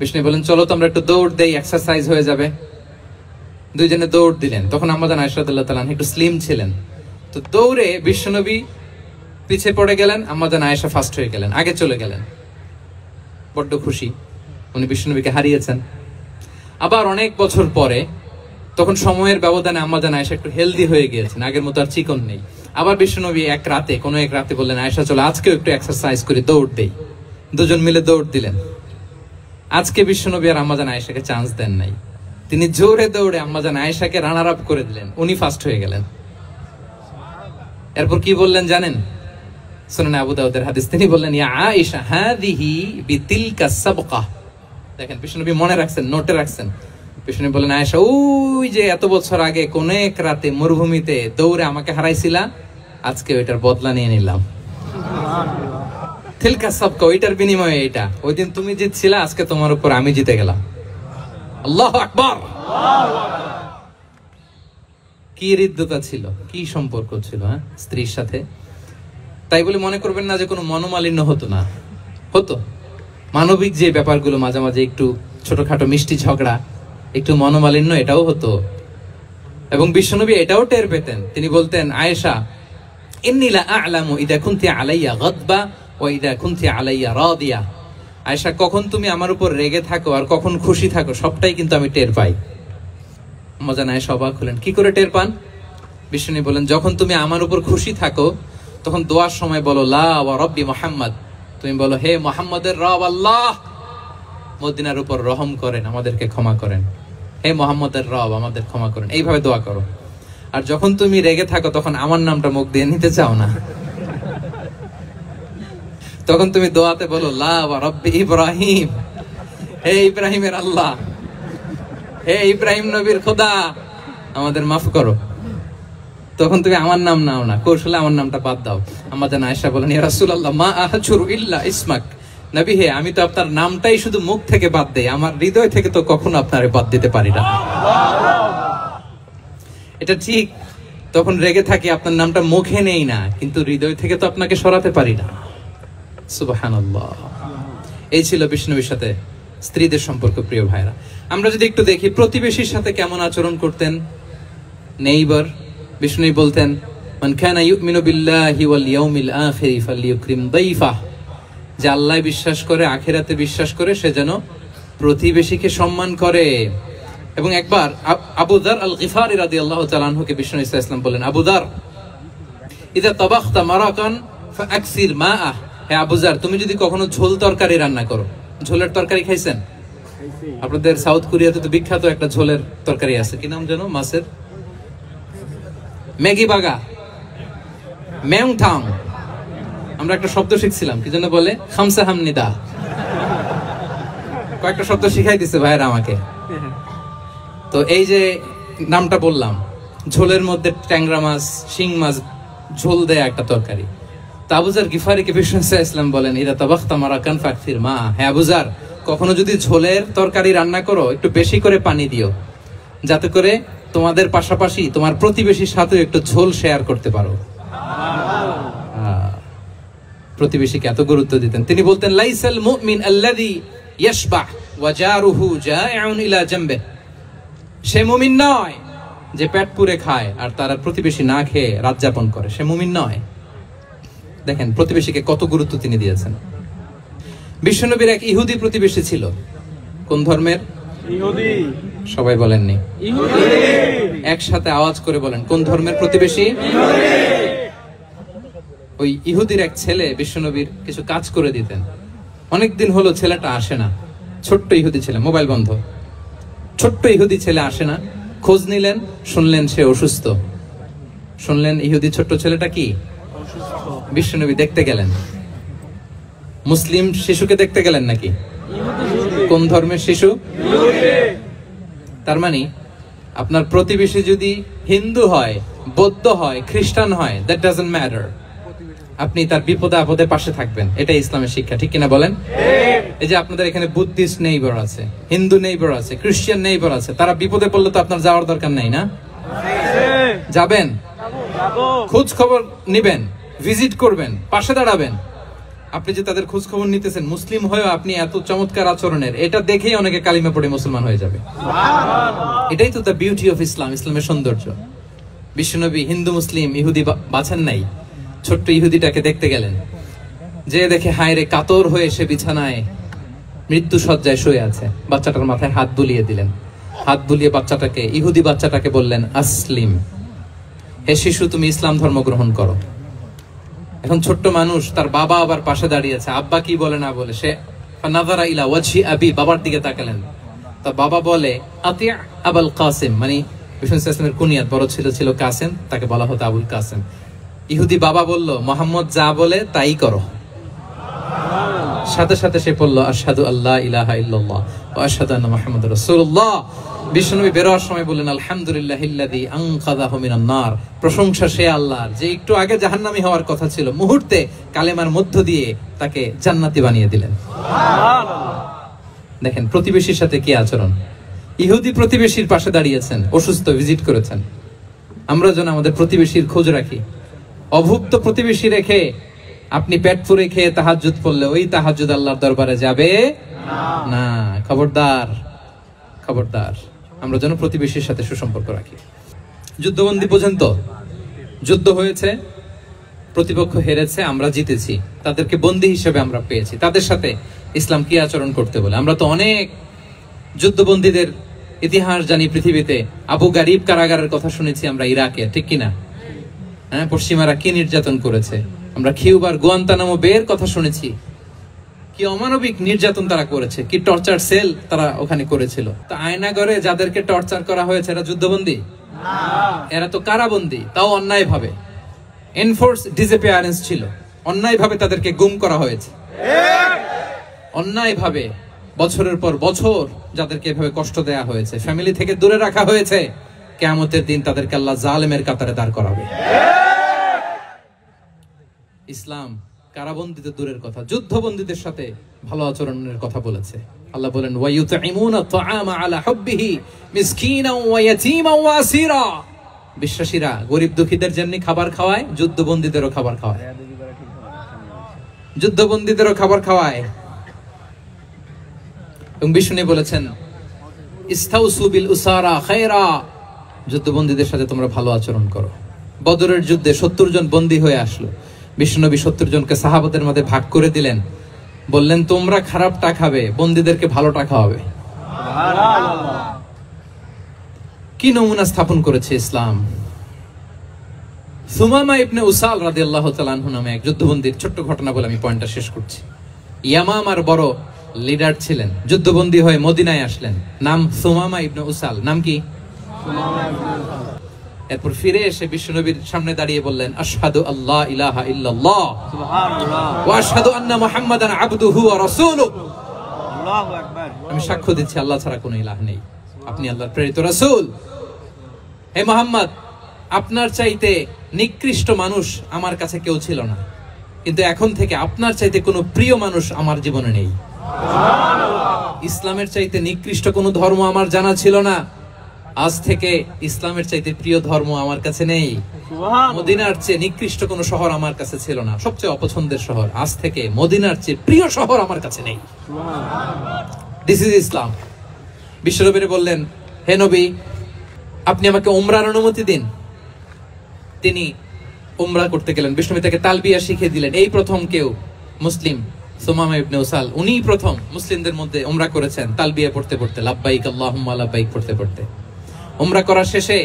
বিষ্ণু বলেন চলো তো আমরা একটু দৌড় দেই, এক্সারসাইজ হয়ে যাবে। দুইজনে দৌড় দিলেন। তখন আম্মা জান আয়েশা রাদিয়াল্লাহু তাআলা আনহা একটু স্লিম ছিলেন, তো দৌড়ে বিশ্বনবী পিছে পড়ে গেলেন, আম্মা জান আয়েশা ফার্স্ট হয়ে গেলেন, আগে চলে গেলেন। বড্ড খুশি, উনি বিশ্বনবীকে হারিয়েছেন। আবার অনেক বছর পরে, তখন সময়ের ব্যবধানে আম্মা জান আয়েশা একটু হেলদি হয়ে গিয়েছেন, আগের মতো আর চিকন নেই। আবার বিশ্বনবী এক রাতে বললেন, আয়েশা চলো আজকেও একটু এক্সারসাইজ করি, দৌড় দেই। দুজন মিলে দৌড় দিলেন। আজকে বিশ্বনবী আর আম্মা জান আয়েশাকে চান্স দেন নাই, তিনি জোরে দৌড়ে আম্মা জান আয়েশাকে রানার আপ করে দিলেন, উনি ফার্স্ট হয়ে গেলেন। এরপর কি বললেন জানেন? সুনান আবু দাউদের হাদিস, তিনি বললেন, ইয়া আয়েশা হাদিহি বিতিলকা সাবকা। দেখেন বিশ্বনবী মনে রাখছেন, নোটে রাখছেন। বিষ্ণু বলেন, আয়েশা ওই যে এত বছর আগে কোন এক রাতে মরুভূমিতে দৌড়ে আমাকে হারাইছিলা, আজকে ওইটার বদলা নিয়ে নিলাম। তিলকা সাবকা, ওইটার বিনিময়ে এটা। ওই দিন তুমি জিতছিলা, আজকে তোমার উপর আমি জিতে গেলাম। আল্লাহু আকবার। কি হৃদ্যতা ছিল, কি সম্পর্ক ছিল স্ত্রীর সাথে। তাই বলে মনে করবেন না যে কোনো মনোমালিন্য হতো না, হতো। মানবিক যে ব্যাপারগুলো, মাঝে মাঝে একটু ছোটখাটো মিষ্টি ঝগড়া, একটু মনোমালিন্য, এটাও হতো। এবং বিশ্বনবী এটাও টের পেতেন। তিনি বলতেন, আয়েশা ইন্নী লা আ'লামু ইযা কুনতি আলাইয়া গাদবা ওয়া ইযা কুনতি আলাইয়া রাদিয়া। আয়েশা, কখন তুমি আমার উপর রেগে থাকো আর কখন খুশি থাকো, সবটাই কিন্তু আমি টের পাই। আম্মা জান আয়েশা অবাক হলেন, কি করে টের পান? বিশ্বনবী বলেন, যখন তুমি আমার উপর খুশি থাকো তখন দোয়ার সময় বলো লা ওয়া রাব্বি মুহাম্মদ, তুমি বলো হে মুহাম্মদের রব আল্লাহ, মদিনার উপর রহম করেন, আমাদেরকে ক্ষমা করেন। হে মুহাম্মদের রব, আমাদের ক্ষমা করেন, এইভাবে দোয়া করো। আর যখন তুমি রেগে থাকো তখন আমার নামটা মুখ দিয়ে নিতে চাও না, তখন তুমি দোয়াতে বলো লা ওয়া রাব্বি ইব্রাহিম, হে ইব্রাহিমের আল্লাহ, হে ইব্রাহিম নবীর খোদা, আমাদের মাফ করো। তখন তুমি আমার নাম নাও না, কৌশলে আমার নামটা বাদ দাও। আম্মা জান আয়েশা বলেন, ইয়া রাসূলুল্লাহ মা আহজুরু ইল্লা ইসমাক, নবী হে, আমি তো আপনার নামটাই শুধু মুখ থেকে বাদ দেই, আমার হৃদয় থেকে তো কখনো আপনারে বাদ দিতে পারি না। এটা ঠিক, তখন রেগে থাকি, আপনার নামটা মুখে নেই না, কিন্তু হৃদয় থেকে তো আপনাকে সরাতে পারি না। সুবহানাল্লাহ। এই ছিল বিষ্ণুবীর সাথে স্ত্রীদের সম্পর্ক। প্রিয় ভাইরা, আমরা যদি একটু দেখি প্রতিবেশীর সাথে কেমন আচরণ করতেন। নেইবার, বিষ্ণু বলতেন, মান কানা ইউমিনু বিল্লাহি ওয়াল ইয়াউমিল আখির ফালইউকরিম দাইফা, যে আল্লাহ বিশ্বাস করে, আখিরাতে বিশ্বাস করে, সে যেন প্রতিবেশীকে সম্মান করে। এবং একবার আবু যার আল গিফারি রাদিয়াল্লাহু তাআলা আনহুকে বিষ্ণু ইসলাম বলেন, আবু যার ইযা তাবাখতা মারাকান ফাআকসির মাআ, হে আবু যার, তুমি যদি কখনো ঝোল তরকারি রান্না করো, ঝোলের তরকারি খাইছেন? আপনাদের সাউথ কোরিয়াতে তো বিখ্যাত একটা ঝোলের তরকারি আছে, কি নাম যেন, মাছের ম্যাগি বাগা, মেংথাং। আমরা একটা শব্দ শিখছিলাম, কি জন্য বলে, খামসা হামনিদা। কয়েকটা শব্দ শিখাই দিছে ভাইরা আমাকে। তো এই যে নামটা বললাম, ঝোলের মধ্যে ট্যাংরা মাছ, শিং মাছ ঝোল দেয়া একটা তরকারি, তা আবু যার গিফারিকে বিষ্ণু ইসলাম বলেন, ইদা তাবাখতা মারাকান ফাকসির মা, হ্যাঁ আবু যার, কখনো যদি ঝোলের তরকারি রান্না করো একটু বেশি করে পানি দিও, যাতে করে তোমাদের পাশাপাশি তোমার প্রতিবেশীর সাথে একটু ঝোল শেয়ার করতে পারো। প্রতিবেশীকে এত গুরুত্ব দিতেন। তিনি বলতেন, লাইসাল মুমিন আল্লাযী ইয়াশবাহ ওয়া জারুহু জাইউন ইলা জামবিহি, সে মুমিন নয় যে পেট পুরে খায় আর তার প্রতিবেশী না খেয়ে রাত যাপন করে, সে মুমিন নয়। দেখেন প্রতিবেশীকে কত গুরুত্ব তিনি দিয়েছেন। বিশ্বনবীর এক ইহুদি প্রতিবেশী ছিল। কোন ধর্মের? ইহুদি। সবাই বলেননি? ইহুদি। একসাথে আওয়াজ করে বলেন, কোন ধর্মের প্রতিবেশী? ইহুদি। ওই ইহুদির এক ছেলে বিশ্বনবীর কিছু কাজ করে দিতেন। অনেকদিন হলো ছেলেটা আসে না, ছোট্ট ইহুদি ছেলে, মোবাইল বন্ধ, ছোট্ট ইহুদি ছেলে আসে না। খোঁজ নিলেন, শুনলেন সে অসুস্থ। শুনলেন ইহুদি ছোট্ট ছেলেটা কি অসুস্থ। বিশ্বনবী দেখতে গেলেন। মুসলিম শিশুকে দেখতে গেলেন নাকি? কোন ধর্মের শিশু? তার মানে আপনার প্রতিবেশী যদি হিন্দু হয়, বৌদ্ধ হয়, খ্রিস্টান হয়, দ্যাট ডাজন্ট ম্যাটার, আপনি তার বিপদে আপদে পাশে থাকবেন। এটাই ইসলামের শিক্ষা, ঠিক কিনা বলেন? এই যে আপনাদের এখানে বুদ্ধিস্ট নেইবার আছে, হিন্দু নেইবার আছে, খ্রিস্টান নেইবার আছে, তারা বিপদে পড়লে তো আপনার যাওয়ার দরকার নাই না? যাবেন, খোঁজ খবর নিবেন, ভিজিট করবেন, পাশে দাঁড়াবেন। আপনি যে তাদের খোঁজ খবর নিতেছেন, মুসলিম হয়েও আপনি এত চমৎকার আচরণের, এটা দেখেই অনেকে কালিমা পড়ে মুসলমান হয়ে যাবে। এটাই তো দ্য বিউটি অফ ইসলাম, ইসলামের সৌন্দর্য। বিশ্বনবী হিন্দু মুসলিম ইহুদি বাছেন নাই, ছোট্ট ইহুদিটাকে দেখতে গেলেন। যে দেখে হায় রে, কাতর হয়ে সে বিছানায় মৃত্যু শয্যায় শুয়ে আছে। বাচ্চাটার মাথায় হাত বুলিয়ে দিলেন। হাত বুলিয়ে বাচ্চাটাকে, ইহুদি বাচ্চাটাকে বললেন, আসলিম, হে শিশু তুমি ইসলাম ধর্ম গ্রহণ করো। এখন ছোট্ট মানুষ, তার বাবা আবার পাশে দাঁড়িয়েছে, আব্বা কি বলে না বলে, সে নাযারা ইলা ওয়াজহি আবি, বাবার দিকে তাকালেন। তার বাবা বলে, আতিয়া আবুল কাসিম, মানে বিষ্ণু ইসলামের কুনিয়াত, বড় ছিল কাসিম, তাকে বলা হতো আবুল কাসিম। ইহুদি বাবা বলল, মোহাম্মদ যা বলে তাই করো। সাথে সাথে সে বলল, আশহাদু আল্লা ইলাহা ইল্লাল্লাহ ওয়া আশহাদু আন্না মুহাম্মাদুর রাসূলুল্লাহ। বিশ্বনবী বেরোয়ার সময় বললেন, আলহামদুলিল্লাহিল্লাযী আনকাযাহু মিনান নার, প্রশংসা সে আল্লাহর যে একটু আগে জাহান্নামী হওয়ার কথা ছিল, মুহূর্তে কালেমার মধ্য দিয়ে তাকে জান্নাতি বানিয়ে দিলেন। সুবহানাল্লাহ। দেখেন প্রতিবেশীর সাথে কি আচরণ। ইহুদি প্রতিবেশীর পাশে দাঁড়িয়েছেন, অসুস্থ, ভিজিট করেছেন। আমরা যেন আমাদের প্রতিবেশীর খোঁজ রাখি। অভুক্ত প্রতিবেশী রেখে আপনি পেট পুরে খেয়ে তাহাজ্জুদ পড়লে ওই তাহাজ্জুদ আল্লাহর দরবারে যাবে না। খবরদার, খবরদার, আমরা যেন প্রতিবেশীর সাথে সুসম্পর্ক রাখি। যুদ্ধবন্দী পর্যন্ত যুদ্ধ হয়েছে, প্রতিপক্ষ হেরেছে, আমরা জিতেছি, তাদেরকে বন্দী হিসেবে আমরা পেয়েছি। তাদের সাথে ইসলাম কি আচরণ করতে বলে? আমরা তো অনেক যুদ্ধবন্দীদের ইতিহাস জানি পৃথিবীতে। আবু গারিব কারাগারের কথা শুনেছি আমরা ইরাকে, ঠিক কিনা? হ্যাঁ, পশ্চিমারা কি নির্যাতন করেছে। আমরা কিউবার গুয়ান্তানামো বের কথা শুনেছি, কি অমানবিক নির্যাতন তারা করেছে, কি টর্চার সেল তারা ওখানে করেছিল। তো আয়নাগরে যাদেরকে টর্চার করা হয়েছে এরা যুদ্ধবন্দী না, এরা তো কারাবন্দী, তাও অন্যায় ভাবে। এনফোর্স ডিসঅ্যাপিয়ারেন্স ছিল, অন্যায় ভাবে তাদেরকে গুম করা হয়েছে। অন্যায় ভাবে বছরের পর বছর যাদেরকে এভাবে কষ্ট দেয়া হয়েছে, ফ্যামিলি থেকে দূরে রাখা হয়েছে, কিয়ামতের দিন তাদেরকে আল্লাহ জালেমের কাতারে দাঁড় করাবে। ইসলাম কারাবন্দীদের দূরের কথা, যুদ্ধবন্দীদের সাথে ভালো আচরণের কথা বলেছে। আল্লাহ বলেন, ওয়া ইউতঈমুনা আত-তাআমা আলা হুব্বিহি মিসকিনান ওয়া ইয়াতীমান ওয়া আসীরা। বিশ্বাসীরা গরিব দুঃখীদের যেমনি খাবার খাওয়ায়, যুদ্ধবন্দীদেরও খাবার খাওয়ায়, যুদ্ধবন্দীদেরও খাবার খাওয়ায়। এবং বিষ্ণু বলেছেন, ইস্তাউসু বিল উসারা খায়রা, যুদ্ধবন্দীদের সাথে তোমরা ভালো আচরণ করো। বদরের যুদ্ধে 70 জন বন্দী হয়ে আসলো। বিশ্বনবী 70 জনকে সাহাবাদের মধ্যে ভাগ করে দিলেন, বললেন তোমরা খারাপটা খাবে, বন্দীদেরকে ভালোটা খাওয়াবে। সুবহানাল্লাহ। কি নমুনা স্থাপন করেছে ইসলাম। সুমামা ইবনে উসাল রাদিয়াল্লাহু তাআলা আনহু নামে এক যুদ্ধবন্দীর ছোট্ট ঘটনা বলে আমি পয়েন্টটা শেষ করছি। ইয়ামামার বড় লিডার ছিলেন, যুদ্ধবন্দী হয়ে মদিনায় আসলেন, নাম সুমামা ইবনে উসাল। নাম কি? সুমামা ইবনে উসাল। এরপর ফিরে এসে বিশ্বনবীর সামনে দাঁড়িয়ে বললেন, আশহাদু আল্লা ইলাহা ইল্লাল্লাহ সুবহানাল্লাহ ওয়া আশহাদু আন্না মুহাম্মাদান আবদুহু ওয়া রাসূলুহু। আল্লাহু আকবার। আমি সাক্ষ্য দিচ্ছি আল্লাহ ছাড়া কোনো ইলাহ নেই, আপনি আল্লাহর প্রেরিত রাসূল। হে মুহাম্মদ, আপনার চাইতে নিকৃষ্ট মানুষ আমার কাছে কেউ ছিল না, কিন্তু এখন থেকে আপনার চাইতে কোনো প্রিয় মানুষ আমার জীবনে নেই। ইসলামের চাইতে নিকৃষ্ট কোনো ধর্ম আমার জানা ছিল না, আজ থেকে ইসলামের চাইতে প্রিয় ধর্ম আমার কাছে নেই। মদিনার চেয়ে নিকৃষ্ট কোনো শহর আমার কাছে ছিল না, সবচেয়ে অপছন্দের শহর, আজ থেকে মদিনার চেয়ে প্রিয় শহর আমার কাছে নেই। দিস ইজ ইসলাম। বিশ্বনবী বললেন, হে নবী, আপনি আমাকে উমরার অনুমতি দিন। তিনি উমরা করতে গেলেন, বিশ্বনবী তাকে তালবিয়া শিখিয়ে দিলেন। এই প্রথম কেউ মুসলিম সুমামা ইবনে উসাল, উনিই প্রথম মুসলিমদের মধ্যে উমরা করেছেন তালবিয়া পড়তে পড়তে, লাব্বাইক আল্লাহুম্মা লাব্বাইক পড়তে পড়তে। উমরা করার শেষে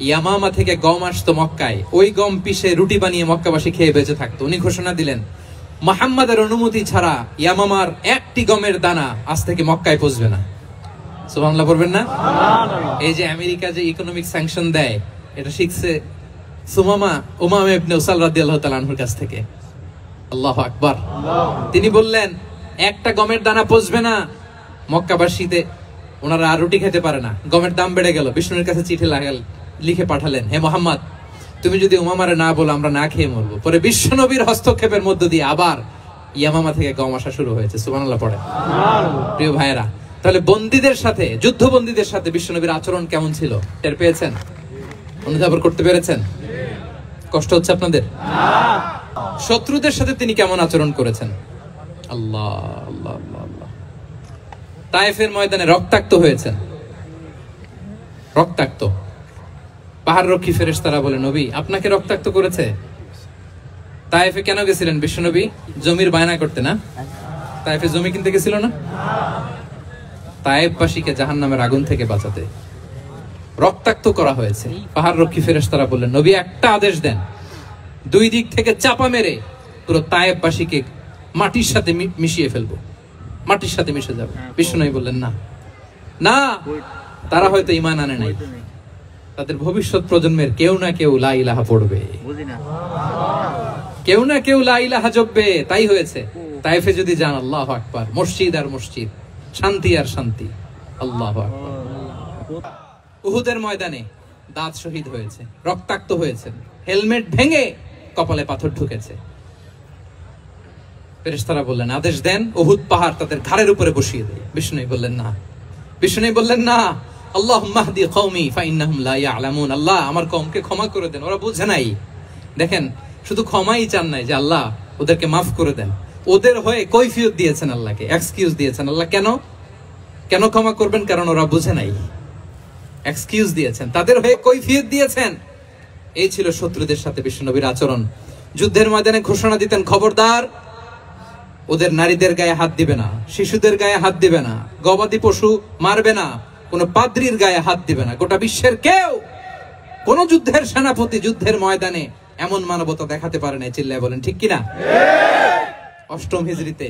ইয়ামামা থেকে গম আসতো মক্কায়, ওই গম পিষে রুটি বানিয়ে মক্কাবাসী খেয়ে বেঁচে থাকতো। উনি ঘোষণা দিলেন, মুহাম্মাদের অনুমতি ছাড়া ইয়ামামার একটি গমের দানা আজ থেকে মক্কায় পৌঁছবে না। সুবহানাল্লাহ পড়বেন না? এই যে আমেরিকা যে ইকোনমিক স্যাংশন দেয়, এটা শিখছে সুমামা উমামা ইবনে উসাল রাদিয়াল্লাহু তাআলা আনহুর কাছ থেকে। আল্লাহু আকবার। তিনি বললেন, একটা গমের দানা পৌঁছবে না মক্কাবাসীতে, ওনারা আর রুটি খেতে পারে না। গমের দাম বেড়ে গেল। বিষ্ণুর কাছে চিঠি লিখে পাঠালেন, হে মুহাম্মদ, তুমি যদি উমামারে না বলো আমরা না খেয়ে মরবো। পরে বিশ্বনবীর হস্তক্ষেপের মধ্য দিয়ে আবার ইয়ামামা থেকে গম আসা শুরু হয়েছে। সুবহানাল্লাহ পড়ে। প্রিয় ভাইয়েরা, তাহলে বন্দীদের সাথে, যুদ্ধবন্দীদের সাথে বিশ্বনবীর আচরণ কেমন ছিল টের পেয়েছেন? অনুধাবন করতে পেরেছেন? কষ্ট হচ্ছে আপনাদের? শত্রুদের সাথে তিনি কেমন আচরণ করেছেন? আল্লাহ আল্লাহ আল্লাহ। তায়েফের ময়দানে রক্তাক্ত হয়েছেন, রক্তাক্ত। পাহাড় রক্ষী ফেরেশতারা বলে, নবী আপনাকে রক্তাক্ত করেছে? তায়েফে কেন গেছিলেন বিশ্বনবী? জমির বায়না করতে না? তায়েফে জমি কিনতে গেছিল না? তায়েফবাসীকে জাহান্নামের আগুন থেকে বাঁচাতে রক্তাক্ত করা হয়েছে। পাহাড় রক্ষী ফেরেশতারা বললেন, নবী একটা আদেশ দেন, দুই দিক থেকে চাপা মেরে পুরো তায়েফবাসীকে মাটির সাথে মিশিয়ে ফেলবো, মাটির সাথে মিশে যাবে। বিশ্বনবী বললেন, না না, তারা হয়তো ঈমান আনে নাই, তাদের ভবিষ্যৎ প্রজন্মের কেউ না কেউ লা ইলাহা পড়বে, কেউ না কেউ লা ইলাহা জপবে। তাই হয়েছে। তায়েফে যদি যান, আল্লাহু আকবার, মসজিদ আর মসজিদ, শান্তি আর শান্তি। আল্লাহু আকবার। উহুদের ময়দানে দাঁত শহীদ হয়েছে, রক্তাক্ত হয়েছে, হেলমেট ভেঙে কপালে পাথর ঢুকেছে। ফেরেশতারা বললেন, আদেশ দেন উহুদ পাহাড় তাদের ঘাড়ের উপরে বসিয়ে দেয়। বিষ্ণু বললেন, না। বিষ্ণু বললেন, না। আল্লাহুম্মা হদি কওমি ফাইন্নাহুম লা ইয়ালামুন। আল্লাহ আমার কওমকে ক্ষমা করে দেন, ওরা বুঝে নাই। দেখেন, শুধু ক্ষমাই চান নাই যে আল্লাহ ওদেরকে মাফ করে দেন, ওদের হয়ে কৈফিয়ত দিয়েছেন আল্লাহকে, এক্সকিউজ দিয়েছেন। আল্লাহ কেন কেন ক্ষমা করবেন? কারণ ওরা বুঝে নাই। এক্সকিউজ দিয়েছেন, তাদের হয়ে কৈফিয়ত দিয়েছেন। এই ছিল শত্রুদের সাথে বিশ্বনবীর আচরণ। যুদ্ধের ময়দানে ঘোষণা দিতেন, খবরদার ওদের নারীদের গায়ে হাত দিবে না, শিশুদের গায়ে হাত দিবে না, গবাদি পশু মারবে না, কোন পাদ্রীর গায়ে হাত দিবে না। গোটা বিশ্বের কেউ, কোন যুদ্ধের সেনাপতি যুদ্ধের ময়দানে এমন মানবতা দেখাতে পারে না। চিল্লায় বলেন ঠিক কিনা? অষ্টম হিজরিতে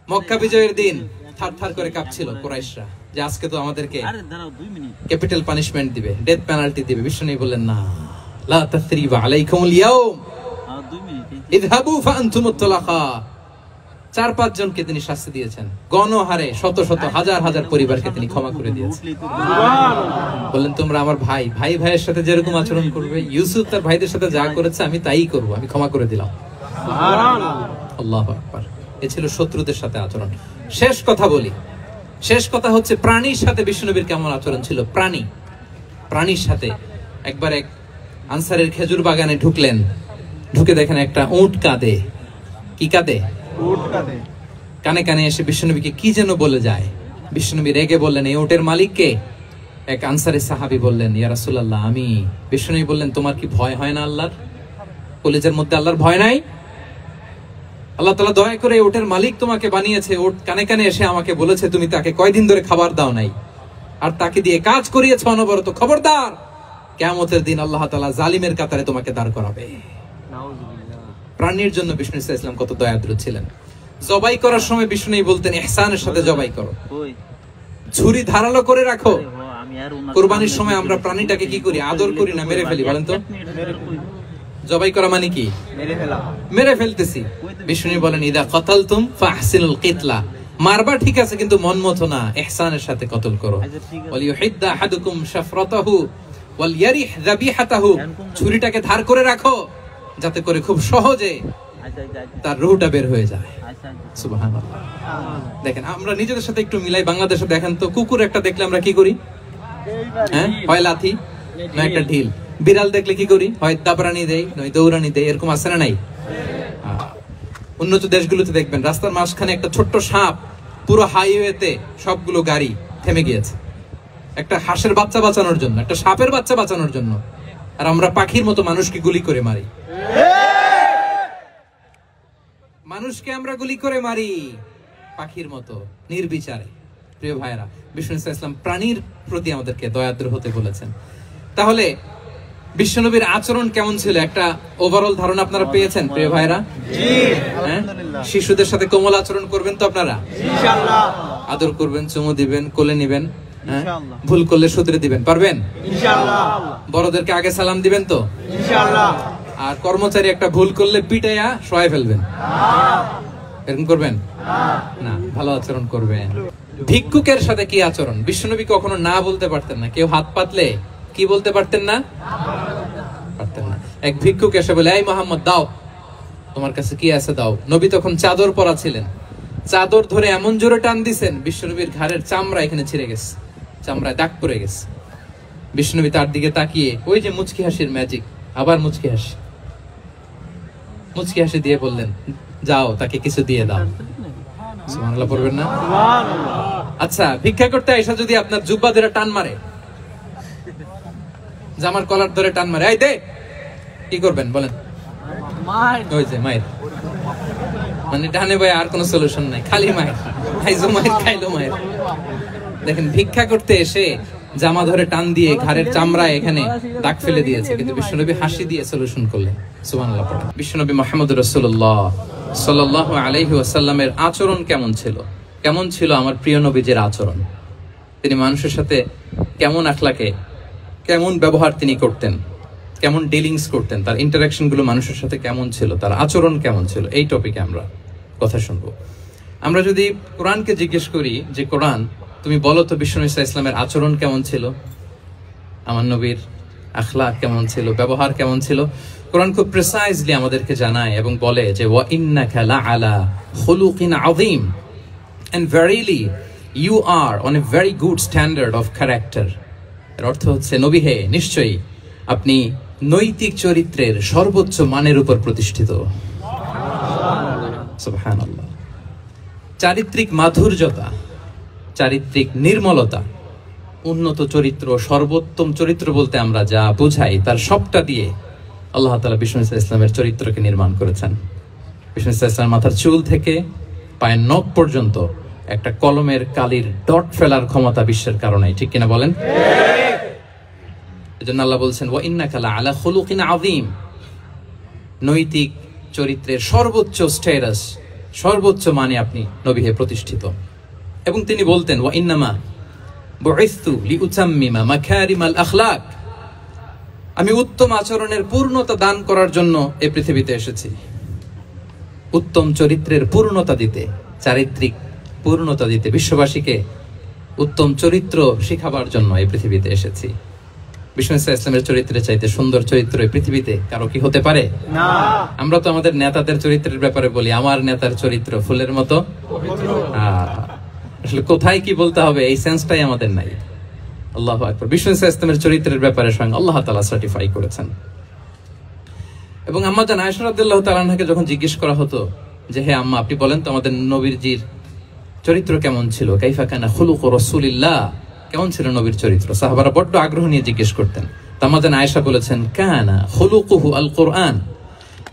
মক্কা বিজয়ের দিন থার থার করে কাঁপছিল কুরাইশরা যে আজকে তো আমাদেরকে ক্যাপিটাল পানিশমেন্ট দিবে, ডেথ পেনাল্টি দিবে। বিশ্বনবী বললেন, না, লা তাসরিবা আলাইকুমুল ইয়াউম ইযহাবু ফাআনতুমুত তুলাকা। 4-5 জনকে তিনি শাস্তি দিয়েছেন, গণহারে শত শত হাজার হাজার পরিবারকে তিনি ক্ষমা করে দিয়েছেন। বললেন, তোমরা আমার ভাই, ভাই ভাইয়ের সাথে যেরকম আচরণ করবে, ইউসুফ তার ভাইদের সাথে যা করেছে আমি তাই করব, আমি ক্ষমা করে দিলাম। আল্লাহু আকবার। এ ছিল শত্রুদের সাথে আচরণ। শেষ কথা বলি, শেষ কথা হচ্ছে প্রাণীর সাথে বিশ্বনবীর কেমন আচরণ ছিল। প্রাণীর সাথে একবার এক আনসারের খেজুর বাগানে ঢুকলেন, ঢুকে দেখেন একটা উট কাঁদে। কি কাঁদে? উট কাঁদে। কানে কানে এসে বিশ্বনবীকে কি যেন বলে যায়। বিশ্বনবী রেগে বললেন, এই উটের মালিক কে? এক আনসারী সাহাবী বললেন, ইয়া রাসূলুল্লাহ আমি। বিশ্বনবী বললেন, তোমার কি ভয় হয় না আল্লাহর? কলিজার মধ্যে আল্লাহর ভয় নাই? আল্লাহ তাআলা দয়া করে উটের মালিক তোমাকে বানিয়েছে, উট কানে কানে এসে আমাকে বলেছে তুমি তাকে কয়দিন ধরে খাবার দাও নাই, আর তাকে দিয়ে কাজ করিয়েছো অনবরত। খবরদার, কিয়ামতের দিন আল্লাহ তাআলা জালিমের কাতারে তোমাকে দাঁড় করাবে। প্রাণীর জন্য বিষ্ণু ইসলাম কত দয়াদ্র ছিলেন। জবাই করার সময় বিষ্ণু বলতেন, ইহসানের সাথে জবাই করো, ছুরি ধারালো করে রাখো। কুরবানির সময় আমরা প্রাণীটাকে কি করি? আদর করি না মেরে ফেলি? বলেন তো, জবাই করা মানে কি? মেরে ফেলতেছি। বিষ্ণু বলেন, ইদা কাতালতুম ফাহসিনুল কিতলা। মারবা ঠিক আছে, কিন্তু মন মতো না, ইহসানের সাথে কতল করো। ওয়ালিয়ুহিদ্দা আহাদুকুম শাফরাতাহু ওয়ালইয়ারিহ যাবিহাতাহু। ছুরিটাকে ধার করে রাখো, যাতে করে খুব সহজে তার রুহটা বের হয়ে যায়। সুবহানাল্লাহ। দেখেন আমরা নিজেদের সাথে একটু মিলাই। বাংলাদেশে দেখেন তো, কুকুর একটা দেখলে আমরা কি করি? হ্যাঁ, হয় লাথি না একটা ঢিল। বিড়াল দেখলে কি করি? হয় দাবরানি দেই, নয় দৌড়ানি দেই। এরকম আছে না নাই? উন্নত দেশগুলোতে দেখবেন রাস্তার মাঝখানে একটা ছোট্ট সাপ, পুরো হাইওয়েতে সবগুলো গাড়ি থেমে গিয়েছে একটা হাঁসের বাচ্চা বাঁচানোর জন্য, একটা সাপের বাচ্চা বাঁচানোর জন্য। আর আমরা পাখির মতো মানুষকে গুলি করে মারি। মানুষকে আমরা গুলি করে মারি পাখির মতো নির্বিচারে। প্রিয় ভাইরা, বিষ্ণু ইসলাম প্রাণীর প্রতি আমাদেরকে দয়াদ্র হতে বলেছেন। তাহলে বিশ্বনবীর আচরণ কেমন ছিল একটা ওভারঅল ধারণা আপনারা পেয়েছেন প্রিয় ভাইরা? শিশুদের সাথে কোমল আচরণ করবেন তো আপনারা? ইনশাআল্লাহ। আদর করবেন, চুমু দিবেন, কোলে নিবেন, ভুল করলে শুধরে দিবেন, পারবেন? ইনশাআল্লাহ। বড়দেরকে আগে সালাম দিবেন তো? ইনশাআল্লাহ। আর কর্মচারী একটা ভুল করলে পিটাইয়া শোয়ায় ফেলবেন, এরকম করবেন না? ভালো আচরণ করবেন। ভিক্ষুকের সাথে কি আচরণ? বিশ্বনবী কখনো না বলতে পারতেন না। কেউ হাত পাতলে কি বলতে পারতেন না? পারতেন না। এক ভিক্ষুক এসে বলে, এই মোহাম্মদ দাও, তোমার কাছে কি আছে দাও। নবী তখন চাদর পরা ছিলেন। চাদর ধরে এমন জোরে টান দিছেন, বিশ্বনবীর ঘাড়ের চামড়া এখানে ছিঁড়ে গেছে, চামড়ায় দাগ পড়ে গেছে। বিশ্বনবী তার দিকে তাকিয়ে, ওই যে মুচকি হাসির ম্যাজিক, আবার মুচকি হাসি দিয়ে বললেন, যাও তাকে কিছু দিয়ে দাও। সুবহানাল্লাহ পড়বেন না? আচ্ছা, ভিক্ষা করতে আইসা যদি আপনার জুব্বা ধরে টান মারে, জামার কলার ধরে টান মারে, এই দে, কি করবেন বলেন? ওই যে মায়ের, মানে ডানে ভাই আর কোনো সলিউশন নাই, খালি মায়ের। খাইছো মায়ের, খাইলো মায়ের। দেখেন, ভিক্ষা করতে এসে জামা ধরে টান দিয়ে ঘাড়ের চামড়া এখানে দাগ ফেলে দিয়েছে, কিন্তু বিশ্বনবী হাসি দিয়ে সলিউশন করলেন। সুবহানাল্লাহ পড়েন। বিশ্বনবী মুহাম্মদুর রাসূলুল্লাহ সাল্লাল্লাহু আলাইহি ওয়াসাল্লামের আচরণ কেমন ছিল? কেমন ছিল আমার প্রিয় নবীজির আচরণ? তিনি মানুষের সাথে কেমন আখলাকে, কেমন ব্যবহার তিনি করতেন, কেমন ডিলিংস করতেন, তার ইন্টারাকশন গুলো মানুষের সাথে কেমন ছিল, তার আচরণ কেমন ছিল, এই টপিকে আমরা কথা শুনবো। আমরা যদি কোরআনকে জিজ্ঞেস করি যে কোরআন তুমি বলো তো বিশ্বনবী ইসলামের আচরণ কেমন ছিল, আমার নবীর আখলাক কেমন ছিল, ব্যবহার কেমন ছিল, কোরআন খুব প্রিসাইজলি আমাদেরকে জানায় এবং বলে যে ওয়া ইন্নাকা লাআলা খুলুকিন আযীম, and verily you are on a very good standard of character. এর অর্থ হচ্ছে, নবী হে, নিশ্চয়ই আপনি নৈতিক চরিত্রের সর্বোচ্চ মানের উপর প্রতিষ্ঠিত। সুবহানাল্লাহ। চারিত্রিক মাধুর্যতা, চারিত্রিক নির্মলতা, উন্নত চরিত্র, সর্বোত্তম চরিত্র বলতে আমরা যা বুঝাই তার সবটা দিয়ে আল্লাহ তাআলা বিষ্ণু ইসলামের চরিত্রকে নির্মাণ করেছেন। বিষ্ণু ইসলাম মাথার চুল থেকে পায়ের নখ পর্যন্ত একটা কলমের কালির ডট ফেলার ক্ষমতা বিশ্বের কারণে, ঠিক কিনা বলেন? এজন্য আল্লাহ বলছেন ওয়া ইন্নাকা লাআলা খুলুকিন আযীম, নৈতিক চরিত্রের সর্বোচ্চ স্ট্যাটাস, সর্বোচ্চ মানে আপনি নবী হে প্রতিষ্ঠিত। এবং তিনি বলতেন ওয়া ইন্নামা বুইসতু লিউতাম্মিমা মাকারিমাল আখলাক, আমি উত্তম আচরণের পূর্ণতা দান করার জন্য এই পৃথিবীতে এসেছি, উত্তম চরিত্রের পূর্ণতা দিতে, চারিত্রিক পূর্ণতা দিতে, বিশ্ববাসীকে উত্তম চরিত্র শিখাবার জন্য এই পৃথিবীতে এসেছি। বিষ্ণু ইসলামের চরিত্রের চাইতে সুন্দর চরিত্র এই পৃথিবীতে কারো কি হতে পারে? না। আমরা তো আমাদের নেতাদের চরিত্রের ব্যাপারে বলি, আমার নেতার চরিত্র ফুলের মতো। আসলে কোথায় কি বলতে হবে এই সেন্সটাই আমাদের নাই। আল্লাহু আকবার। বিষ্ণু ইসলামের চরিত্রের ব্যাপারে স্বয়ং আল্লাহ তাআলা সার্টিফাই করেছেন। এবং আম্মা জান আয়েশা রাদিয়াল্লাহু তাআলা আনহাকে যখন জিজ্ঞেস করা হতো যে হে আম্মা, আপনি বলেন তো আমাদের নবীজির চরিত্র কেমন ছিল, কাইফা কানা খুলুকু রাসূলিল্লাহ, কেমন ছিল নবীর চরিত্র, সাহাবারা বড্ড আগ্রহ নিয়ে জিজ্ঞেস করতেন। তামাজান আয়েশা বলেছেন কানা খুলুকুহু আল কোরআন,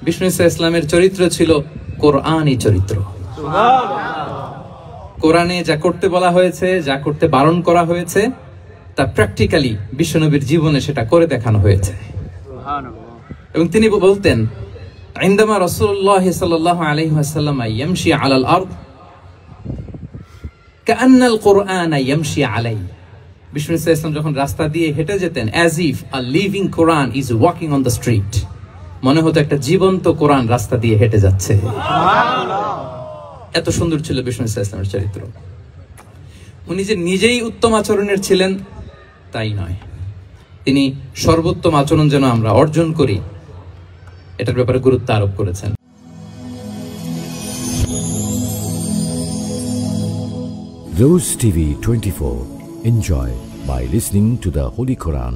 বিষ্ণু ইসলামের চরিত্র ছিল কোরআনী চরিত্র। কোরআনে যা করতে বলা হয়েছে, যা করতে বারণ করা হয়েছে, তা প্র্যাকটিক্যালি বিশ্বনবীর জীবনে সেটা করে দেখানো হয়েছে। এবং তিনি বলতেন ইনদামা রাসূলুল্লাহ সাল্লাল্লাহু আলাইহি ওয়াসাল্লাম ইয়ামশি আলাল আরদ কাআন্নাল কুরআন ইয়ামশি আলাইহি, বিষ্ণু ইসলাম যখন রাস্তা দিয়ে হেঁটে যেতেন, as if a living Quran is walking on the street, মনে হতো একটা জীবন্ত কোরআন রাস্তা দিয়ে হেঁটে যাচ্ছে। এত সুন্দর ছিল বিষ্ণু ইসলামের চরিত্র। উনি যে নিজেই উত্তম আচরণের ছিলেন তাই নয়, তিনি সর্বোত্তম আচরণ যেন আমরা অর্জন করি এটার ব্যাপারে গুরুত্ব আরোপ করেছেন। Rose TV 24. Enjoy by listening to the Holy Quran.